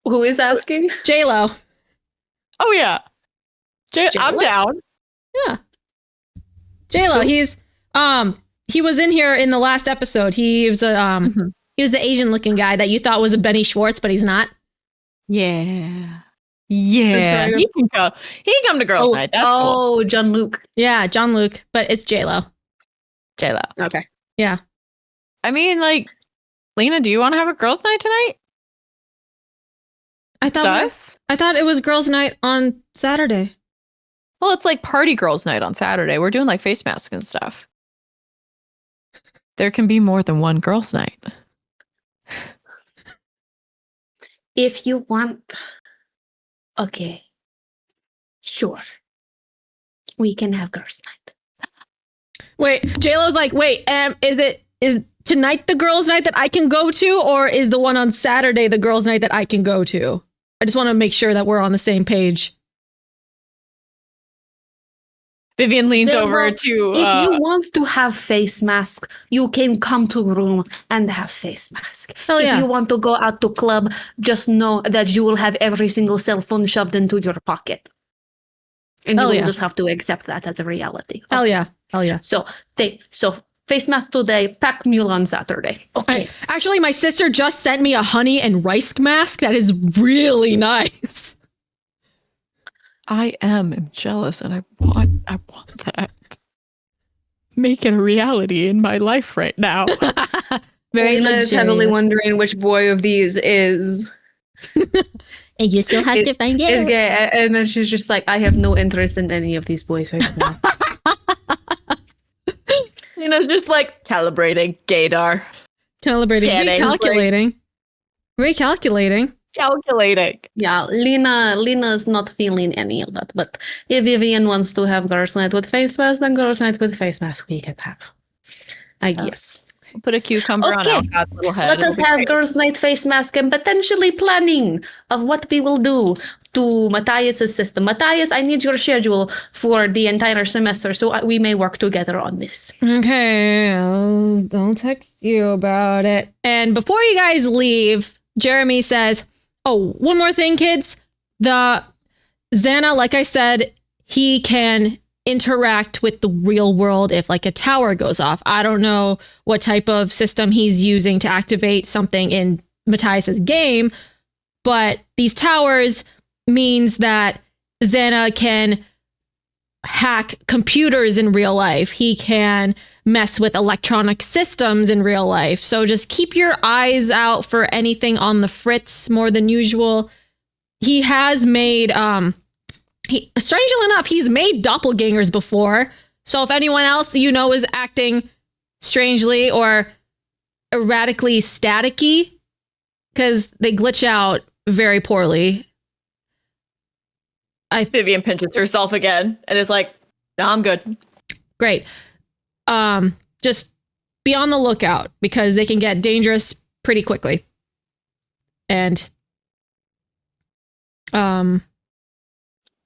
Who is asking? JLo. Oh yeah, I'm Jayla? down. Yeah. JLo, he was in here in the last episode. He was he was the Asian looking guy that you thought was a Benny Schwartz, but he's not. Yeah. Yeah. to- He can go. He can come to girls' night. That's cool. John Luke. Yeah, John Luke, but it's JLo. J-Lo. Okay. Yeah. I mean, like, Lena, do you want to have a girls' night tonight? I Us? thought it was girls' night on Saturday. Well, it's like party girls' night on Saturday. We're doing like face masks and stuff. There can be more than one girls' night. If you want. Okay. Sure. We can have girls' night. Wait, JLo's like, wait, is tonight the girls' night that I can go to, or is the one on Saturday the girls' night that I can go to? I just want to make sure that we're on the same page. Vivian leans There over will- to. If you want to have face mask, you can come to room and have face mask. Hell yeah. If you want to go out to club, just know that you will have every single cell phone shoved into your pocket. And Hell you will yeah. just have to accept that as a reality. Hell yeah. Hell yeah. So face mask today, pack mule on Saturday. Okay. Actually, my sister just sent me a honey and rice mask that is really nice. I am jealous and I want that. make it a reality in my life right now. Very Lena is heavily luxurious. wondering which boy of these is And you still have to find is out. gay, and then she's just like, I have no interest in any of these boys right now. It's just like calibrating gaydar. Calibrating, Canning. recalculating. Calculating. Yeah, Lena is not feeling any of that. But if Vivian wants to have girls' night with face mask, then girls' night with face mask we can have. I guess. Put a cucumber on Okay. Alcott's little head. Let us have girls' night face mask and potentially planning of what we will do to Matthias's system. Matthias, I need your schedule for the entire semester so we may work together on this. Okay, I'll text you about it. And before you guys leave, Jeremy says, oh, one more thing, kids. The X.A.N.A, like I said, he can interact with the real world if like a tower goes off. I don't know what type of system he's using to activate something in Matthias's game, but these towers means that X.A.N.A can hack computers in real life. He can mess with electronic systems in real life. So just keep your eyes out for anything on the fritz more than usual. He has made strangely enough, he's made doppelgangers before. So if anyone else is acting strangely or erratically staticky, because they glitch out very poorly. Vivian pinches herself again and is like, no, I'm good. Great. Just be on the lookout because they can get dangerous pretty quickly. And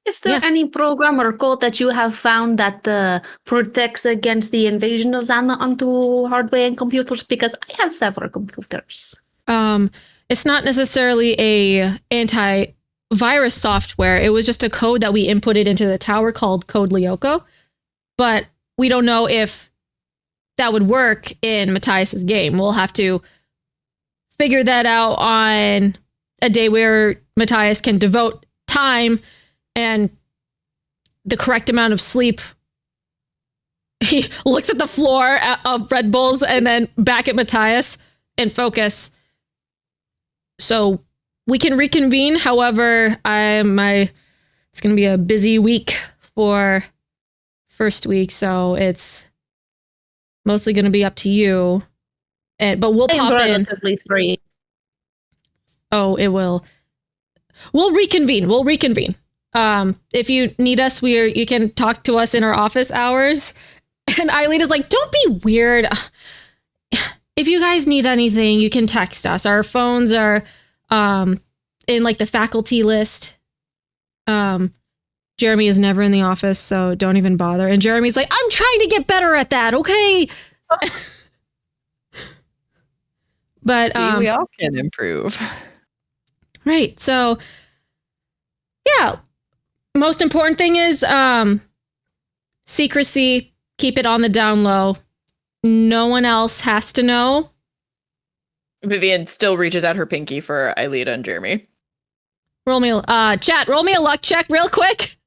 Is there any program or code that you have found that protects against the invasion of X.A.N.A onto hardware and computers? Because I have several computers. it's not necessarily a anti-virus software. It was just a code that we inputted into the tower called Code Lyoko. But we don't know if that would work in Matthias's game. We'll have to figure that out on a day where Matthias can devote time and the correct amount of sleep. He looks at the floor of Red Bulls and then back at Matthias and focus. So we can reconvene. However, it's going to be a busy week for first week, so it's mostly going to be up to you. But we'll pop in. Relatively free. Oh, it will. We'll reconvene. If you need us, you can talk to us in our office hours. And Eileen is like, don't be weird. If you guys need anything, you can text us. Our phones are in like the faculty list. Jeremy is never in the office, so don't even bother. And Jeremy's like, I'm trying to get better at that, okay? But See, we all can improve. Right. So yeah. Most important thing is secrecy. Keep it on the down low. No one else has to know. Vivian still reaches out her pinky for Aelita and Jeremy. Roll me chat, roll me a luck check real quick.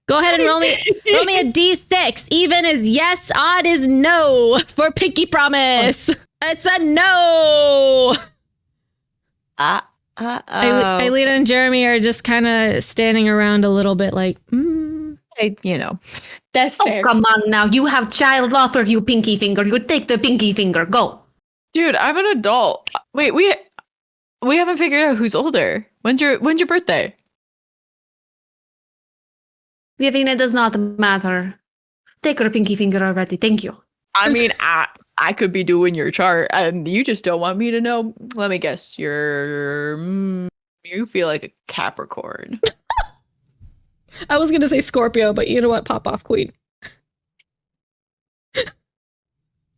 Go ahead and roll me a D6. Even is yes, odd is no for pinky promise. It's a no. Aelita and Jeremy are just kind of standing around a little bit like, That's Oh, fair. come on now. You have child offered you pinky finger. You take the pinky finger. Go. Dude, I'm an adult. Wait, we haven't figured out who's older. When's your birthday? Vivian, it does not matter. Take her pinky finger already. Thank you. I mean, I could be doing your chart, and you just don't want me to know. Let me guess. You feel like a Capricorn. I was going to say Scorpio, but you know what? Pop off, queen.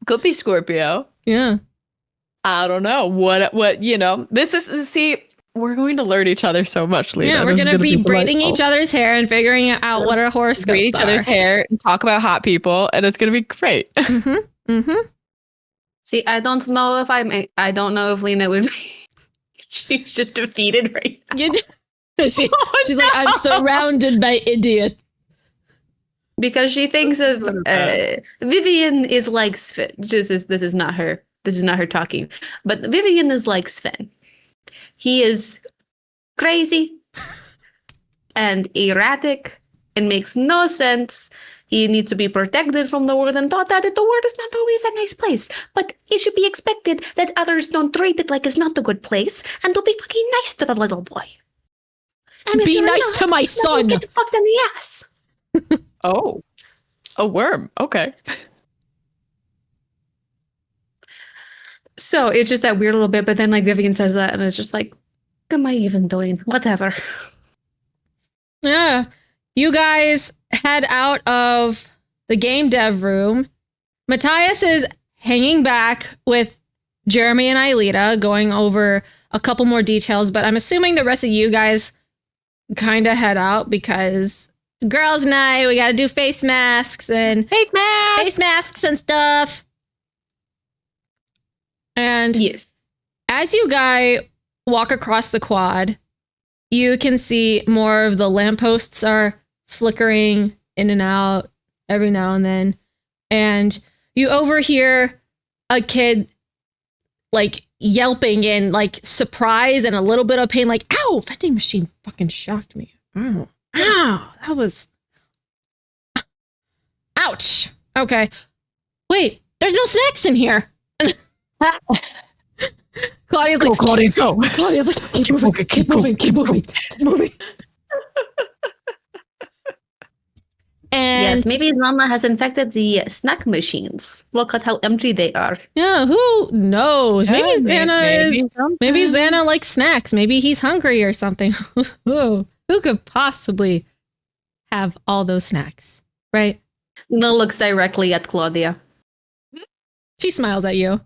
Could be Scorpio. Yeah. I don't know. What, this is, see, we're going to learn each other so much, Lena. Yeah, we're going to be braiding each other's hair and figuring out what our horoscopes braid each other's hair and talk about hot people, and it's going to be great. Mm-hmm. Mm-hmm. See, I don't know if Lena would be. She's just defeated right now. She's like, I'm surrounded by idiots. because she thinks of Vivian is like Sven. This is not her. This is not her talking. But Vivian is like Sven. He is crazy and erratic and makes no sense. He needs to be protected from the world and taught that the world is not always a nice place. But it should be expected that others don't treat it like it's not a good place and to be fucking nice to the little boy. And if Be you're nice not, to my then son. Get fucked in the ass. Oh, a worm. Okay. So it's just that weird little bit, but then like Vivian says that and it's just like, what am I even doing? Whatever. Yeah. You guys head out of the game dev room. Matthias is hanging back with Jeremy and Aelita, going over a couple more details, but I'm assuming the rest of you guys kind of head out because girls' night, we got to do face masks and stuff. And Yes. as you guys walk across the quad, you can see more of the lampposts are flickering in and out every now and then. And you overhear a kid like yelping in like surprise and a little bit of pain, like, ow, vending machine fucking shocked me. Ow, that was... Ouch. Okay. Wait, there's no snacks in here. Claudia's like, Claudia, go. Claudia's like, keep moving. And Yes, maybe Zana has infected the snack machines. Look at how empty they are. yeah, who knows? Maybe maybe Xana likes snacks. Maybe he's hungry or something. Who could possibly have all those snacks, right? No looks directly at Claudia. She smiles at you.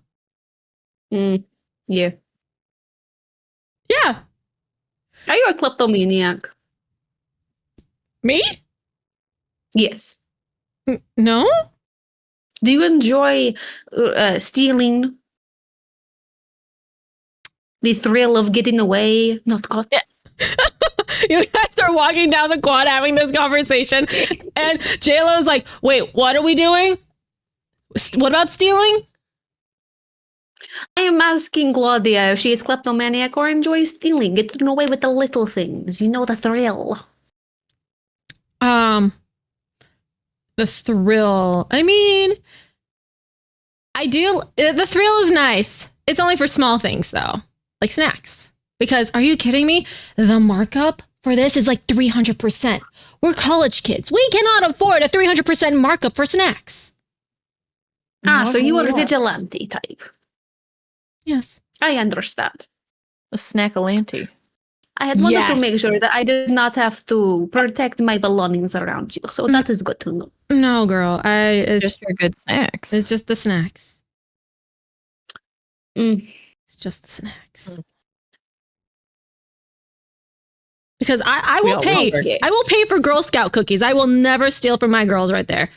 Yeah. Yeah. Are you a kleptomaniac? Me? Yes. No? Do you enjoy stealing? The thrill of getting away, not caught? You guys are walking down the quad having this conversation, and JLo's like, wait, what are we doing? What about stealing? I am asking Claudia if she is kleptomaniac or enjoys stealing, getting away with the little things. You know, the thrill. The thrill. I mean, I do. The thrill is nice. It's only for small things, though, like snacks. Because are you kidding me? The markup for this is like 300%. We're college kids. We cannot afford a 300% markup for snacks. So you are a vigilante type. Yes. I understand. A snackalante. I had wanted Yes. to make sure that I did not have to protect my belongings around you. So that is good to know. No, girl. It's Just for good snacks. it's just the snacks. Mm. It's just the snacks. Because I We will all pay. love her. I will pay for Girl Scout cookies. I will never steal from my girls right there.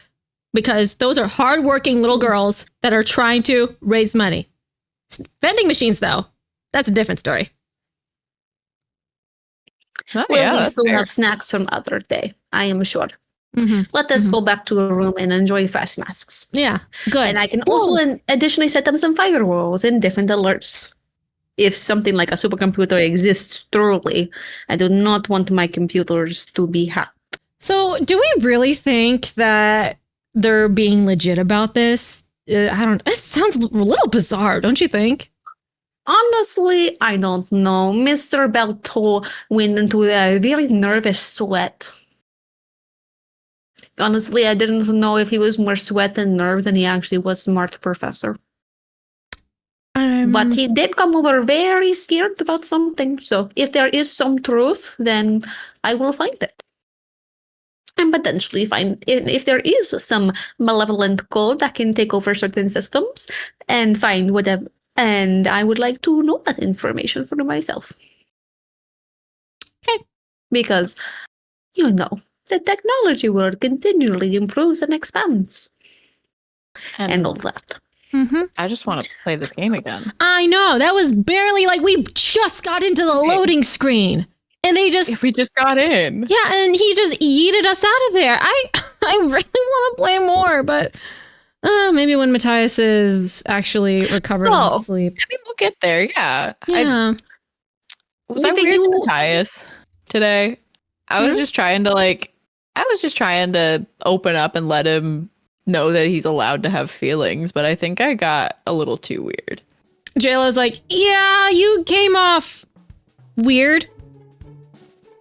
Because those are hardworking little girls that are trying to raise money. Vending machines, though, that's a different story. Oh, Well, yeah, we that's still fair. have snacks some other day, I am sure. Mm-hmm. Let us go back to a room and enjoy face masks. Yeah, good. And I can also additionally set up some firewalls and different alerts. If something like a supercomputer exists truly, I do not want my computers to be hacked. So, do we really think that they're being legit about this? I don't. It sounds a little bizarre, don't you think? Honestly, I don't know. Mr. Belto went into a very nervous sweat. Honestly, I didn't know if he was more sweat and nerve than he actually was smart professor. But he did come over very scared about something. So if there is some truth, then I will find it. And potentially find if there is some malevolent code that can take over certain systems and find whatever. And I would like to know that information for myself. Okay. Because, you know, the technology world continually improves and expands. And all that. Mm-hmm. I just want to play this game again. I know that was barely like we just got into the loading screen, and they just We just got in. yeah, and he just yeeted us out of there. I I really want to play more, but maybe when Matthias is actually recovered and asleep. I mean, we'll get there. Yeah. Yeah. Was I weird to Matthias today? I was just trying to open up and let him know that he's allowed to have feelings, but I think I got a little too weird. JLo's like, yeah, you came off weird.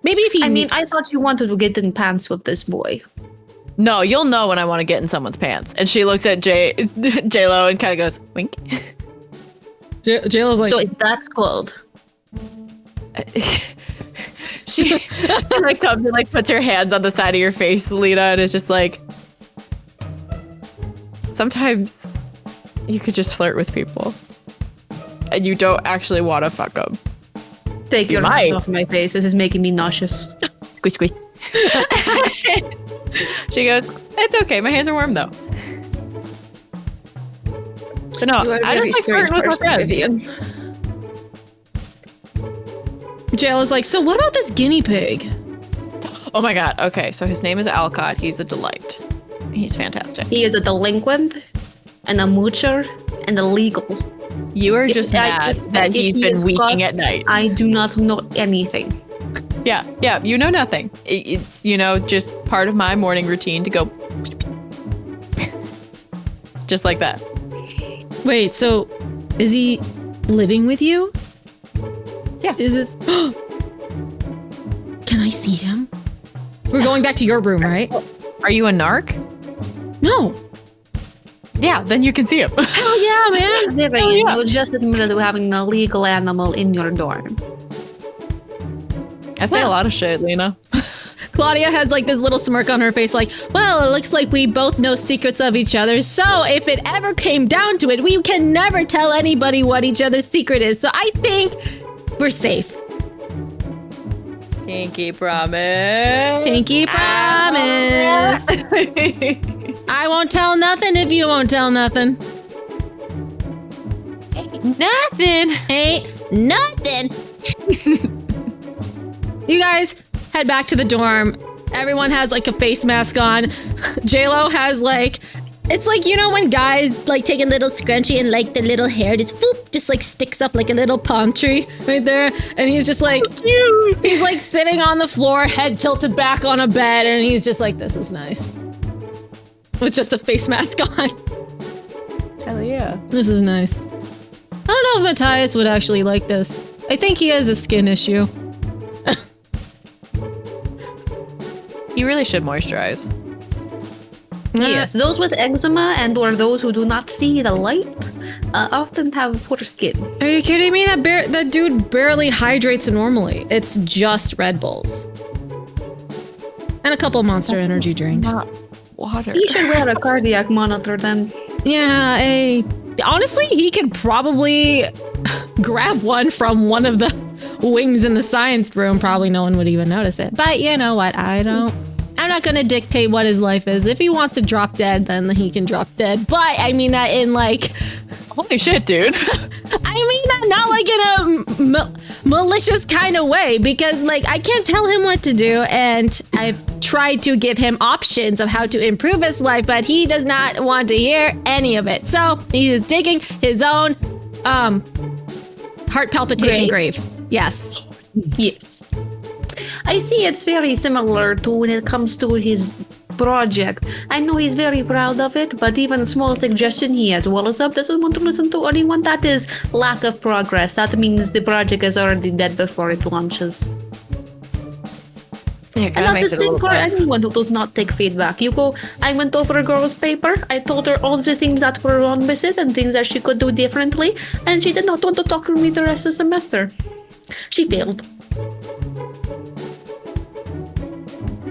Maybe if he... I mean, I thought you wanted to get in pants with this boy. No, you'll know when I want to get in someone's pants. And she looks at J-Lo and kind of goes, wink. JLo's like... So it's that cold. She like comes and like puts her hands on the side of your face, Lena, and it's just like... Sometimes you could just flirt with people. And you don't actually want to fuck them. Take your hands off my face. This is making me nauseous. Squeeze, squeeze. She goes, it's okay. My hands are warm, though. But no, I just like flirting with my friends. Vivian. JLo's like, so what about this guinea pig? Oh my god. Okay, so his name is Alcott. He's a delight. He's fantastic. He is a delinquent and a moocher and illegal. You are just mad that he's been weeking at night. I do not know anything. Yeah, you know nothing. It's, just part of my morning routine to go just like that. Wait, so is he living with you? Yeah. Is this... Can I see him? We're going back to your room, right? Are you a narc? No. Yeah, then you can see him. Oh yeah, man. Vivian, you just admitted to having an illegal animal in your dorm. I say a lot of shit, Lena. Claudia has like this little smirk on her face like, well, it looks like we both know secrets of each other, so if it ever came down to it, we can never tell anybody what each other's secret is, so I think we're safe. Pinky promise. Pinky promise. I won't tell nothing if you won't tell nothing. Nothing. Ain't nothing. You guys head back to the dorm. Everyone has like a face mask on. JLo has like, it's like, when guys like take a little scrunchie and like their little hair just like sticks up like a little palm tree right there. And he's just like, so cute. He's like sitting on the floor, head tilted back on a bed. And he's just like, this is nice. With just a face mask on. Hell yeah. This is nice. I don't know if Matthias would actually like this. I think he has a skin issue. You really should moisturize. Yes, those with eczema or those who do not see the light often have poor skin. Are you kidding me? That dude barely hydrates normally. It's just Red Bulls. And a couple Monster Energy drinks. Not water. He should wear a cardiac monitor then. Yeah, honestly, he could probably grab one from one of the wings in the science room. Probably no one would even notice it. But you know what? I'm not gonna dictate what his life is. If he wants to drop dead, then he can drop dead. But I mean that in like... Holy shit, dude. I mean that not like in a malicious kind of way, because like I can't tell him what to do, and I've tried to give him options of how to improve his life, but he does not want to hear any of it. So he is digging his own heart palpitation grave. Yes. Yes. I see it's very similar to when it comes to his project. I know he's very proud of it, but even a small suggestion he has walls up doesn't want to listen to anyone. That is lack of progress. That means the project is already dead before it launches. Yeah, And that is it for anyone who does not take feedback. I went over a girl's paper. I told her all the things that were wrong with it and things that she could do differently, and she did not want to talk to me the rest of the semester. She failed.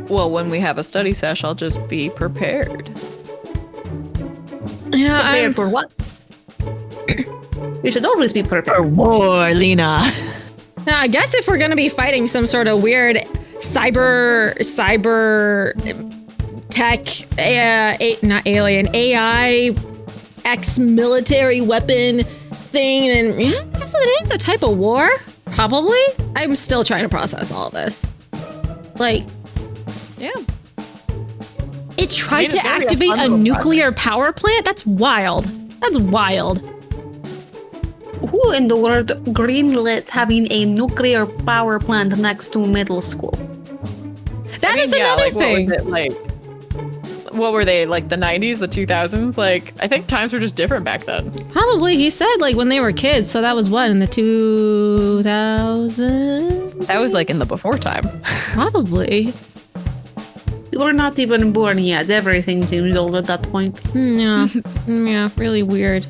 Well, when we have a study sesh, I'll just be prepared. Yeah, Prepared for what? You should always be prepared. For war, Lena. Now, I guess if we're gonna be fighting some sort of weird cyber tech, not alien, AI, ex-military weapon thing, then yeah, I guess it is a type of war. Probably. I'm still trying to process all of this. Like, Yeah. It tried it's to gonna be a activate fun a little nuclear power plant? That's wild. That's wild. Who in the world greenlit having a nuclear power plant next to middle school? That is another like, thing. What was it, like, what were they, like the 90s, the 2000s? Like, I think times were just different back then. Probably, he said, like, when they were kids. So that was what, in the 2000s? That was like in the before time. Probably. We were not even born yet. Everything seems old at that point. Yeah. Yeah, really weird.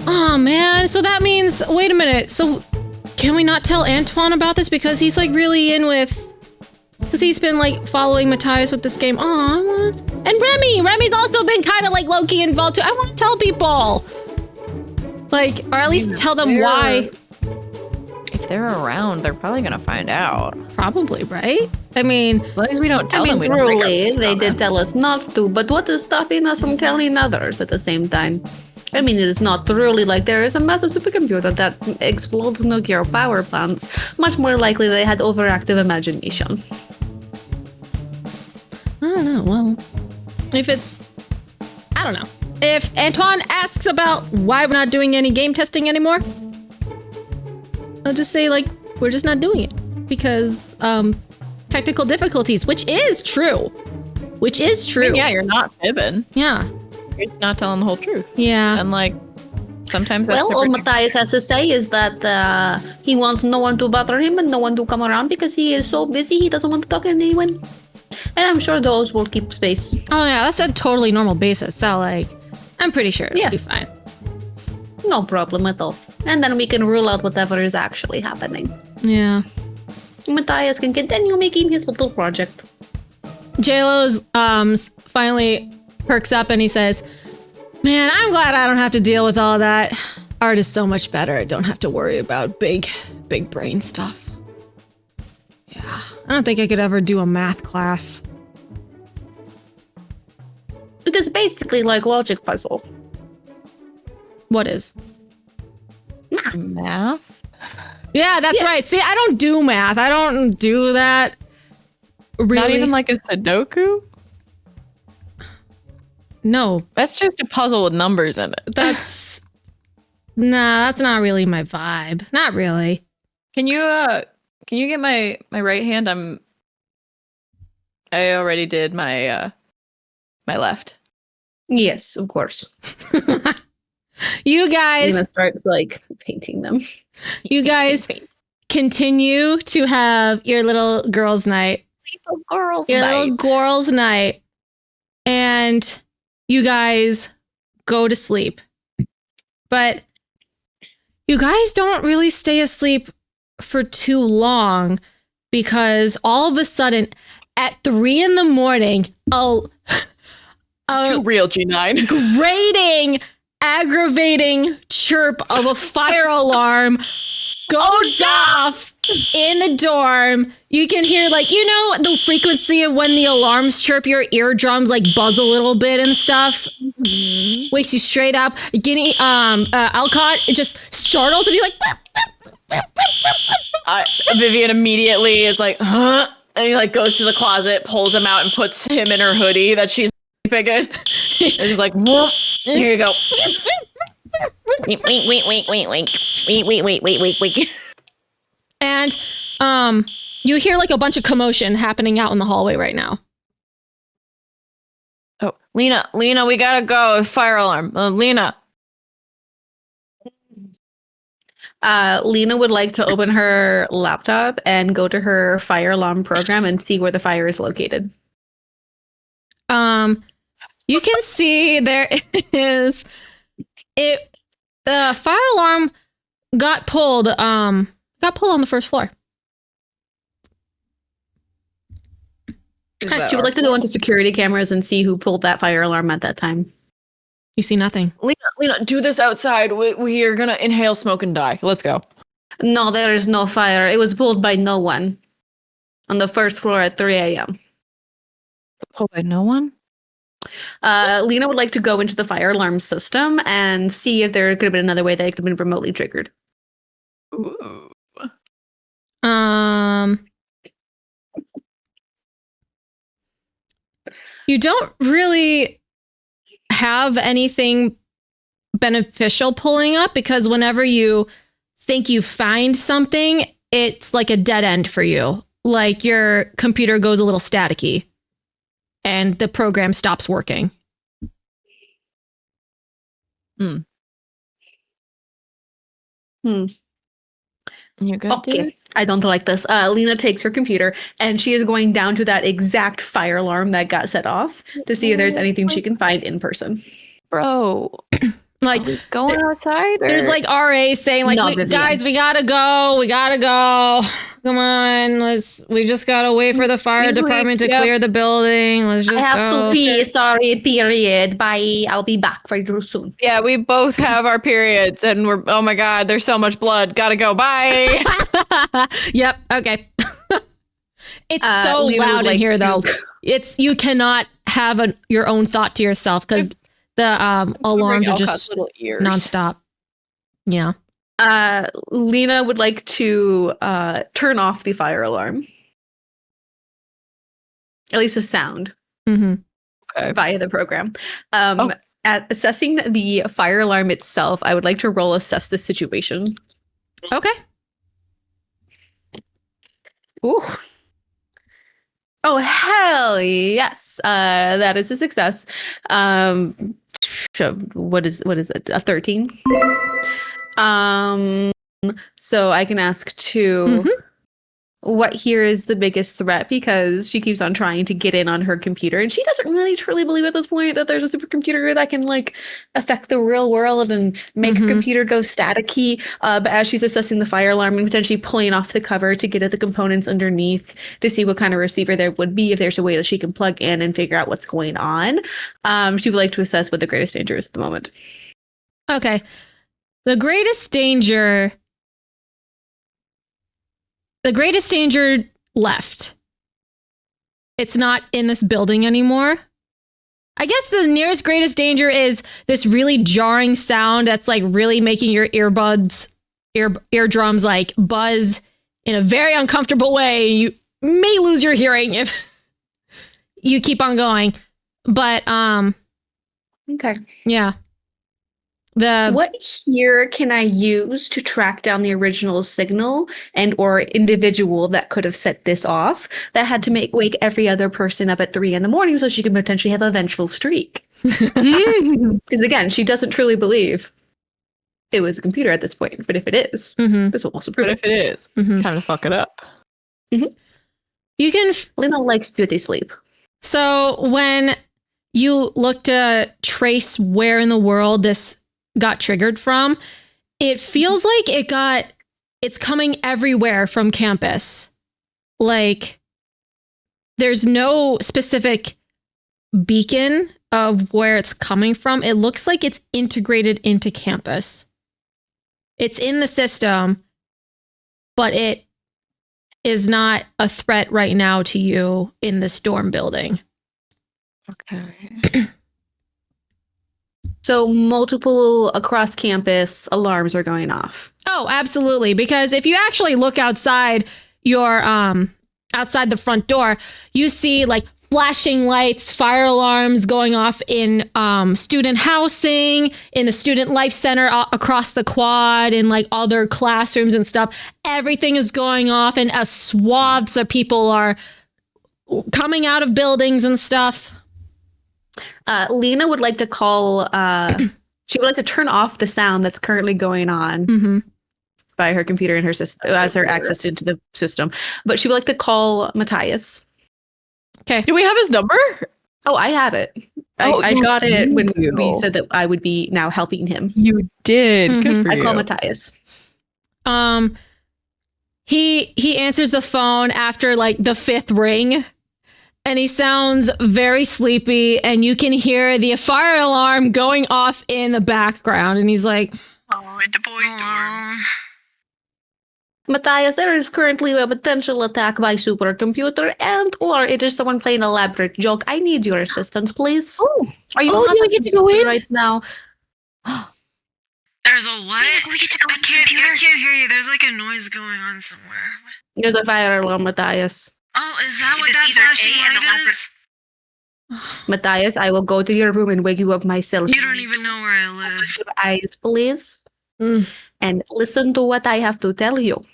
Oh, man. So that means, wait a minute. So can we not tell Antoine about this? Because he's, like, really in with... Because he's been, like, following Matthias with this game. Aw, and Remy's also been kind of, like, low-key involved, too. I want to tell people. Like, or at least tell them why. If they're around, they're probably gonna find out. Probably, right? I mean... As long as we don't tell them, we don't truly, break they up. did tell us not to, but what is stopping us from telling others at the same time? I mean, it is not truly like there is a massive supercomputer that explodes nuclear power plants. Much more likely they had overactive imagination. I don't know. Well, if it's... I don't know. If Antoine asks about why we're not doing any game testing anymore, I'll just say, like, we're just not doing it. Because, technical difficulties, which is true. Which is true. I mean, yeah, you're not fibbing. Yeah. You're just not telling the whole truth. Yeah. And like, sometimes that's Well, all Matthias has to say is that he wants no one to bother him and no one to come around because he is so busy he doesn't want to talk to anyone. And I'm sure those will keep space. Oh, yeah, that's a totally normal basis. So, like, I'm pretty sure it'll Yes. be fine. No problem at all. And then we can rule out whatever is actually happening. Yeah. Matthias can continue making his little project. JLo's finally perks up and he says, "Man, I'm glad I don't have to deal with all that. Art is so much better. I don't have to worry about big brain stuff. Yeah, I don't think I could ever do a math class." It is basically like logic puzzle. What is? math. Yeah, that's Yes. right. See, I don't do math. I don't do that. Really? Not even like a Sudoku? No, That's just a puzzle with numbers in it. that's that's not really my vibe. Not really. Can you get my right hand? I already did my my left. Yes, of course. You guys, Lena starts like painting them. you guys continue to have your little girls' night. Little girls' night. And you guys go to sleep. But you guys don't really stay asleep for too long because all of a sudden at 3 a.m, Too real, G9. grating, aggravating chirp of a fire alarm goes off in the dorm. You can hear, like, you know, the frequency of when the alarms chirp, your eardrums like buzz a little bit and stuff. Wakes you straight up. Guinea, Alcott, it just startles and you're like, Vivian immediately is like, huh? And he like goes to the closet, pulls him out, and puts him in her hoodie that she's sleeping in. And he's like, whoop, here you go. Wait. and you hear like a bunch of commotion happening out in the hallway right now. Oh, Lena, we gotta go. Fire alarm. Lena. Lena would like to open her laptop and go to her fire alarm program and see where the fire is located. You can see there is the fire alarm got pulled on the first floor. She would like to go into security cameras and see who pulled that fire alarm at that time. You see nothing. Lena, do this outside. We are gonna inhale smoke and die. Let's go. No, there is no fire. It was pulled by no one on the first floor at 3 a.m. Pulled by no one? Lena would like to go into the fire alarm system and see if there could have been another way that it could have been remotely triggered. Ooh. You don't really have anything beneficial pulling up because whenever you think you find something, it's like a dead end for you. Like your computer goes a little staticky and the program stops working. You good, Okay, dude? I don't like this. Lena takes her computer and she is going down to that exact fire alarm that got set off to see if there's anything she can find in person. Bro, Like are we going outside? Or? there's like RA saying like, No, "Wait, Vivian. guys, we gotta go. Come on, we just gotta wait for the fire department to clear the building. Let's just I have go." to pee. Sorry, period. Bye. I'll be back for you soon. Yeah, we both have our periods, and we're oh my god, there's so much blood. Gotta go. Bye. Yep. Okay. It's so Lena would loud in like here, to- though. It's you cannot have your own thought to yourself because the alarms are just little ears. nonstop. Yeah. Lena would like to turn off the fire alarm. At least a sound Mm-hmm. Okay. via the program. At assessing the fire alarm itself, I would like to roll assess the situation. Okay. Ooh. Oh, hell yes. That is a success. What is it? A 13? So I can ask to what here is the biggest threat, because she keeps on trying to get in on her computer and she doesn't really truly believe at this point that there's a supercomputer that can like affect the real world and make her computer go staticky. But as she's assessing the fire alarm and potentially pulling off the cover to get at the components underneath to see what kind of receiver there would be, if there's a way that she can plug in and figure out what's going on, she would like to assess what the greatest danger is at the moment. Okay. The greatest danger left. It's not in this building anymore. I guess the nearest greatest danger is this really jarring sound that's like really making your eardrums like buzz in a very uncomfortable way. You may lose your hearing if you keep on going. But Okay. yeah. What here can I use to track down the original signal and or individual that could have set this off that had to wake every other person up at 3 a.m. so she could potentially have a vengeful streak? Because again, she doesn't truly believe it was a computer at this point. But if it is, this will also prove But it. if it is, time to fuck it up. You can Lena likes beauty sleep. So when you look to trace where in the world this got triggered from, it feels like it's coming everywhere from campus. Like there's no specific beacon of where it's coming from. It looks like it's integrated into campus. It's in the system, but it is not a threat right now to you in this dorm building. Okay. So multiple across campus alarms are going off. Oh, absolutely. Because if you actually look outside your outside the front door, you see like flashing lights, fire alarms going off in student housing, in the student life center across the quad, in like all their classrooms and stuff. Everything is going off, and swaths of people are coming out of buildings and stuff. Lena would like to call, she would like to turn off the sound that's currently going on by her computer and her system as her access into the system. But she would like to call Matthias. Okay. Do we have his number? Oh, I have it. I got it when we said that I would be now helping him. You did. Good for I call you. Matthias. He answers the phone after like the 5th ring. And he sounds very sleepy, and you can hear the fire alarm going off in the background. And he's like, "Oh, the boys' dorm." Matthias, there is currently a potential attack by supercomputer, and or it is someone playing an elaborate joke. I need your assistance, please. Are you do we get to go in? right now? There's a what? I can't hear you. There's like a noise going on somewhere. There's a fire alarm, Matthias. Oh, is that what It is that either flashing A, an light elaborate- is? Matthias, I will go to your room and wake you up myself. You don't even know where I live. Your eyes, please, Mm. and listen to what I have to tell you.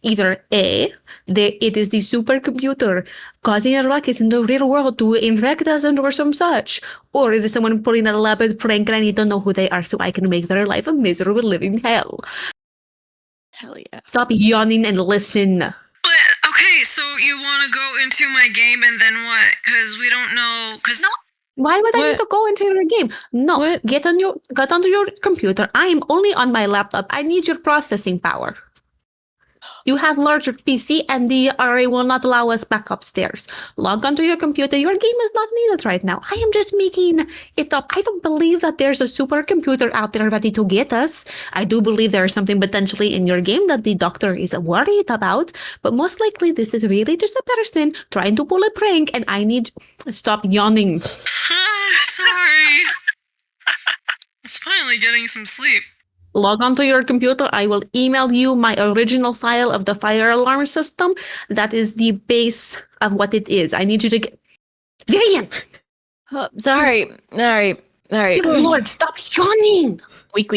Either A, it is the supercomputer causing a ruckus in the real world to infect us and or some such, or it is someone pulling a elaborate prank and I need to know who they are so I can make their life a miserable living hell. Hell yeah. Stop yawning and listen. But, okay, so you want to go into my game and then what? Because we don't know. Because No. Why would I What? need to go into your game? No, What? get onto your computer. I am only on my laptop. I need your processing power. You have larger PC and the RA will not allow us back upstairs. Log onto your computer. Your game is not needed right now. I am just making it up. I don't believe that there's a supercomputer out there ready to get us. I do believe there is something potentially in your game that the doctor is worried about, but most likely this is really just a person trying to pull a prank and I need... Stop yawning. sorry. I was finally getting some sleep. Log onto your computer. I will email you my original file of the fire alarm system. That is the base of what it is. I need you to get... Vivian! Oh, sorry. Good Lord, stop yawning! Weak.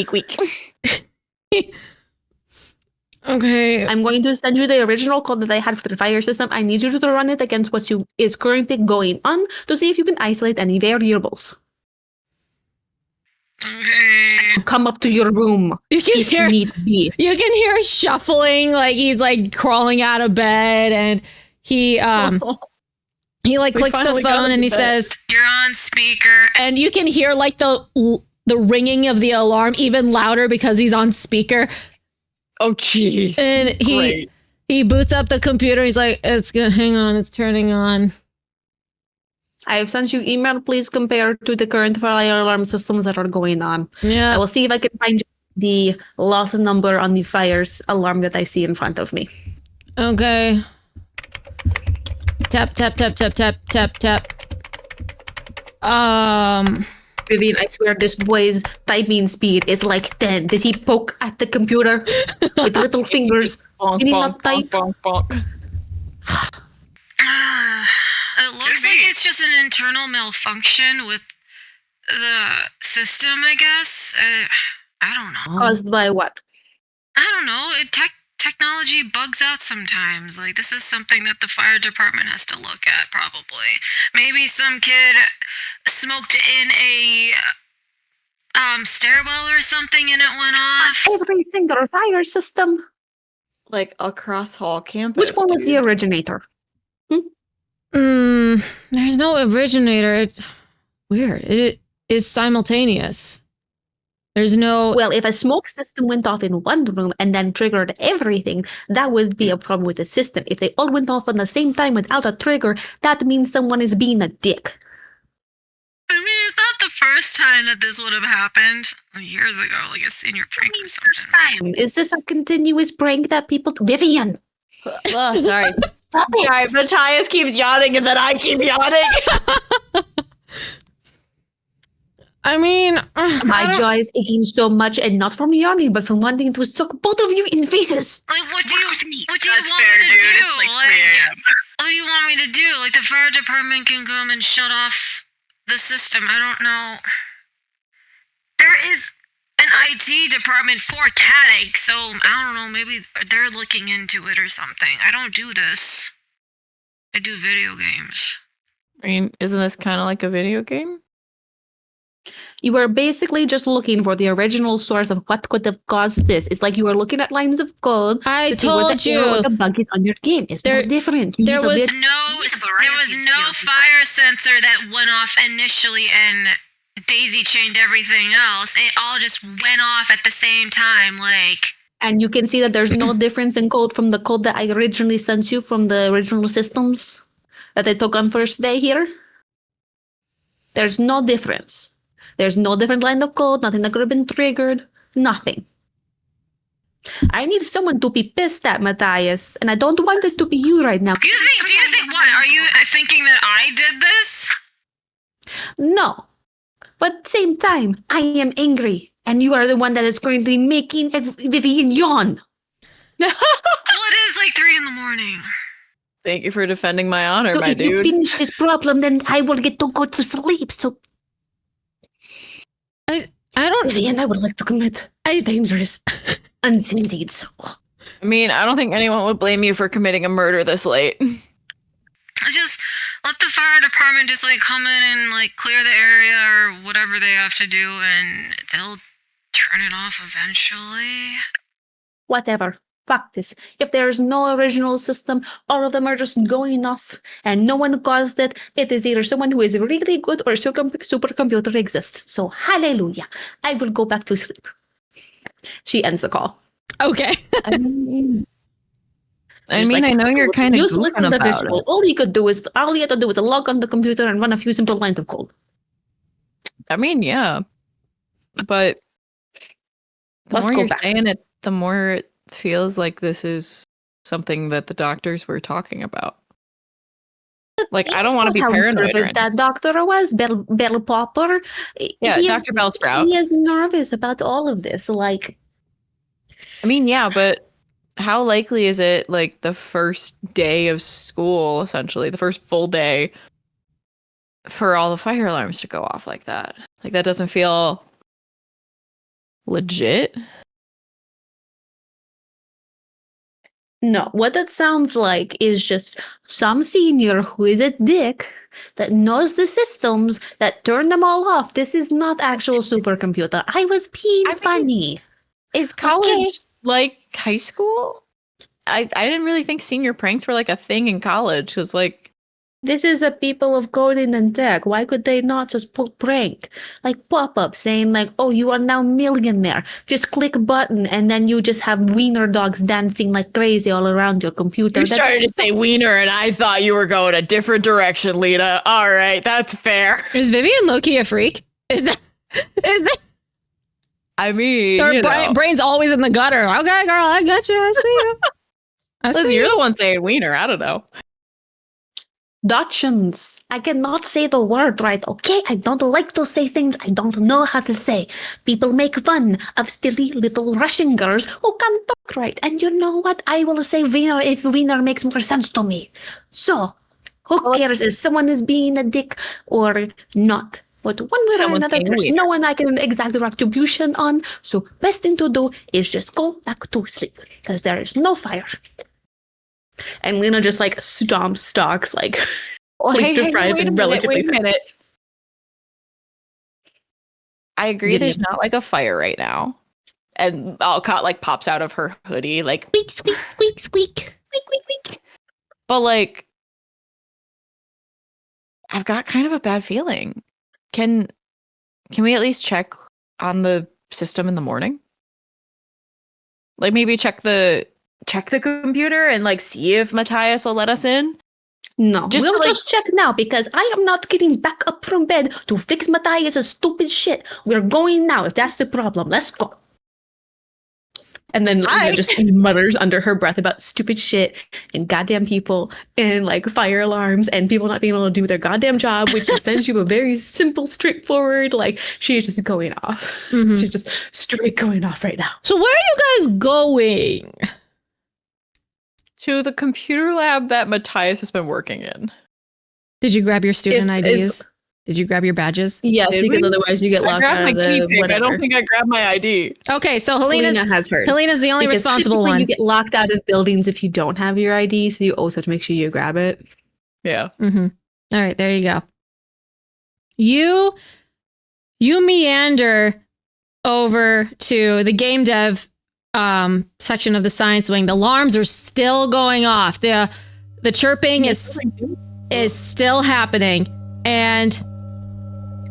Okay. I'm going to send you the original code that I had for the fire system. I need you to run it against what is currently going on to see if you can isolate any variables. Okay. Come up to your room You can if hear need be. you can hear shuffling, like he's like crawling out of bed, and he like We clicks the finally got phone him and he to bed. says, You're on speaker. and you can hear like the ringing of the alarm even louder because he's on speaker. Oh, jeez. And Great. he boots up the computer. He's like, it's gonna hang on, it's turning on. I have sent you email. Please compare to the current fire alarm systems that are going on. I Yeah. will see if I can find the loss number on the fire's alarm that I see in front of me. Okay. Tap tap tap tap tap tap tap. Vivian, I swear this boy's typing speed is like 10. Does he poke at the computer with little fingers? Bonk, Can he bonk, not type? bonk, bonk, bonk. It looks like it's just an internal malfunction with the system, I guess. I don't know. Caused by what? I don't know. Technology bugs out sometimes. Like, this is something that the fire department has to look at, probably. Maybe some kid smoked in a stairwell or something and it went off. Every single fire system. Like across hall campus. Which one was the dude. originator? There's no originator. Weird. It is simultaneous. There's no. Well, if a smoke system went off in one room and then triggered everything, that would be a problem with the system. If they all went off at the same time without a trigger, that means someone is being a dick. I mean, it's not the first time that this would have happened. Years ago, like a senior prank or something. Is this a continuous prank that people... Vivian! Oh, sorry. Stop it! Sorry, Matthias keeps yawning and then I keep yawning. I mean, My jaw is aching so much, and not from yawning, but from wanting to suck both of you in faces. Like, what do you want me to do? It's like 3 a.m. What do you want me to do? Like, the fire department can come and shut off the system. I don't know. There is an IT department for Kadic, so I don't know. Maybe they're looking into it or something. I don't do this. I do video games. I mean, isn't this kind of like a video game? You were basically just looking for the original source of what could have caused this. It's like you were looking at lines of code I to see where told the error or you. the bug is on your game. It's There- no different. You there need a was bit- There was no fire sensor that went off initially and daisy chained everything else. It all just went off at the same time, like... And you can see that there's no difference in code from the code that I originally sent you from the original systems that I took on first day here. There's no difference. There's no different line of code, nothing that could have been triggered, nothing. I need someone to be pissed at, Matthias, and I don't want it to be you right now. Do you think what? Are you thinking that I did this? No. But at the same time, I am angry, and you are the one that is currently making Vivian yawn. Well, it is like 3 a.m. Thank you for defending my honor, So my if you dude. finish this problem, then I will get to go to sleep. So I don't. Vivian, I would like to commit dangerous, unseen deeds. I mean, I don't think anyone would blame you for committing a murder this late. Just let the fire department just like come in and like clear the area or whatever they have to do, and they'll turn it off eventually. Whatever. Fuck this. If there is no original system, all of them are just going off, and no one caused it. It is either someone who is really good or supercomputer exists. So hallelujah. I will go back to sleep. She ends the call. Okay. I mean, Just like, I know you're kind of useless goofing about individual. it. All you had to do is log on the computer and run a few simple lines of code. I mean, yeah. But the Let's more go you're back. saying it, the more it feels like this is something that the doctors were talking about. Like, I don't want to be How paranoid. or nervous anything. that doctor was, Bell Popper. Yeah, He Dr. Bellsprout. He is nervous about all of this. Like, I mean, yeah, but how likely is it, like, the first day of school, essentially, the first full day, for all the fire alarms to go off like that? Like, that doesn't feel legit. no, what that sounds like is just some senior who is a dick that knows the systems that turn them all off. This is not actual supercomputer. I was being I mean, funny. Is college like high school? I didn't really think senior pranks were like a thing in college. Because, like, This is a people of coding and tech. Why could they not just put prank? Like pop-up saying like, oh, you are now millionaire. Just click a button and then you just have wiener dogs dancing like crazy all around your computer. you That- started to say wiener, and I thought you were going a different direction, Lita. All right, that's fair. Is Vivian Loki a freak? Is that? I mean, Her you know. brain's always in the gutter. Okay, girl, I got you. I see you. I Liz, see you're you. the one saying wiener. I don't know. Dachshunds. I cannot say the word right, okay? I don't like to say things I don't know how to say. People make fun of silly little Russian girls who can't talk right. And you know what? I will say wiener if wiener makes more sense to me. So, who cares if someone is being a dick or not? But one way or Someone's another, being there's weird. no one I can exact retribution on. So, best thing to do is just go back to sleep because there is no fire. And Lena just like stalks like sleep deprived and relatively wait a fast. minute. I agree. Gideon. There's not like a fire right now, and Alcott like pops out of her hoodie, like squeak, squeak, squeak, squeak. squeak, squeak, squeak. But like, I've got kind of a bad feeling. Can we at least check on the system in the morning? Like maybe check the computer and like see if Matthias will let us in. No, Just we'll like- just check now because I am not getting back up from bed to fix Matthias' stupid shit. We're going now if that's the problem. Let's go. And then Hi. Lena just mutters under her breath about stupid shit and goddamn people and like fire alarms and people not being able to do their goddamn job, which just sends you a very simple, straightforward, like she is just going off. Mhm. She's just straight going off right now. So where are you guys going? To the computer lab that Matthias has been working in. Did you grab your student If IDs? Did you grab your badges? Yes, Did because we? otherwise you get I locked grabbed out my of key the thing. I whatever. don't think I grabbed my ID. Okay, so Helena's has hers. Helena's the only Because responsible typically one. You get locked out of buildings if you don't have your ID, so you also have to make sure you grab it. Yeah. Mm-hmm. All right, there you go. You meander over to the game dev section of the science wing. The alarms are still going off. The chirping is still happening, and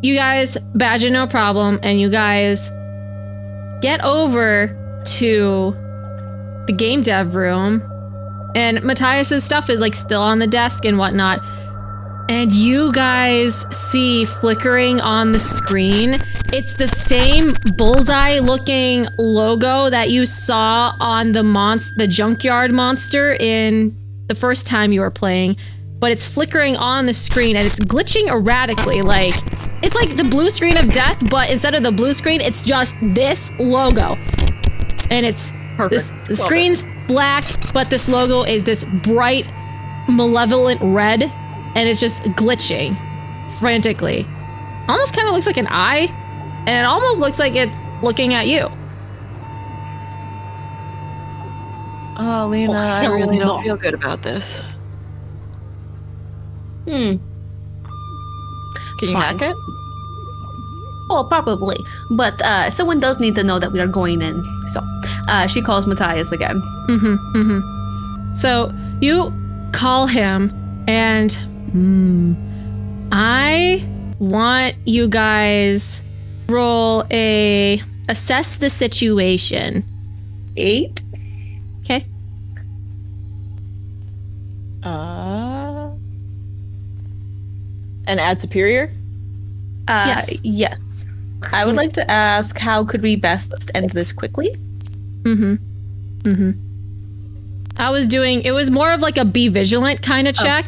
you guys badge in no problem, and you guys get over to the game dev room, and Matthias's stuff is like still on the desk and whatnot. And you guys see flickering on the screen, it's the same bullseye looking logo that you saw on the junkyard monster in the first time you were playing, but it's flickering on the screen and it's glitching erratically. Like, it's like the blue screen of death, but instead of the blue screen, it's just this logo. And it's Perfect. the screen's black, but this logo is this bright malevolent red, and it's just glitching frantically. Almost kind of looks like an eye, and it almost looks like it's looking at you. Oh, Lena, I hell really no. don't feel good about this. Hmm. Can you Fine. hack it? Oh, probably. But someone does need to know that we are going in. So she calls Matthias again. So you call him, and I want you guys roll a assess the situation. 8. Okay. And add superior? Yes. Yes. I would like to ask, how could we best end this quickly? I was doing, it was more of like a be vigilant kind of check.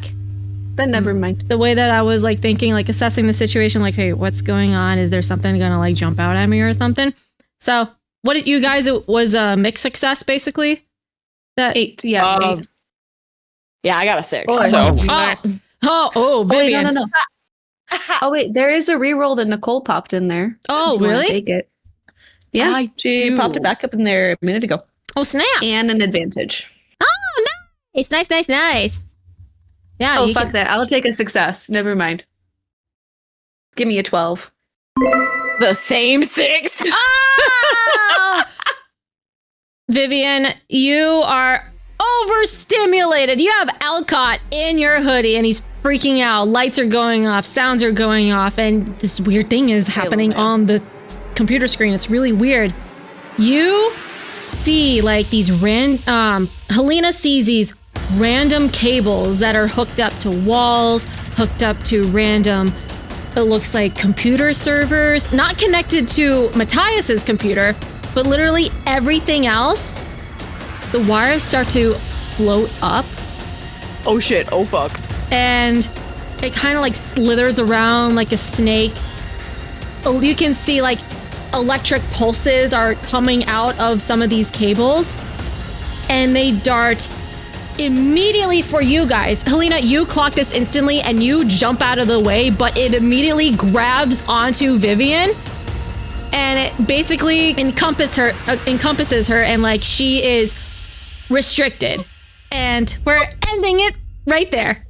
Then never mind. The way that I was like thinking, like assessing the situation, like, hey, what's going on? Is there something gonna like jump out at me or something? So what did you guys, it was a mixed success basically? That 8. Yeah. Yeah, I got a 6. Oh, so Vivian. Wait, no. Oh wait, there is a reroll that Nicole popped in there. Oh, If you wanna really? Take it. Yeah, she do. popped it back up in there a minute ago. Oh, snap. And an advantage. It's nice. Yeah. Oh, you fuck can- that. I'll take a success. Never mind. Give me a 12. the same 6. Oh! Vivian, you are overstimulated. You have Alcott in your hoodie and he's freaking out. Lights are going off, sounds are going off, and this weird thing is happening on the computer screen. It's really weird. You see like these Helena sees these random cables that are hooked up to walls, hooked up to random, it looks like computer servers, not connected to Matthias's computer, but literally everything else. The wires start to float up Oh shit, oh fuck. and it kind of like slithers around like a snake. You can see like electric pulses are coming out of some of these cables and they dart immediately for you guys. Helena, you clock this instantly and you jump out of the way, but it immediately grabs onto Vivian and it basically encompasses her and like she is restricted. And we're ending it right there.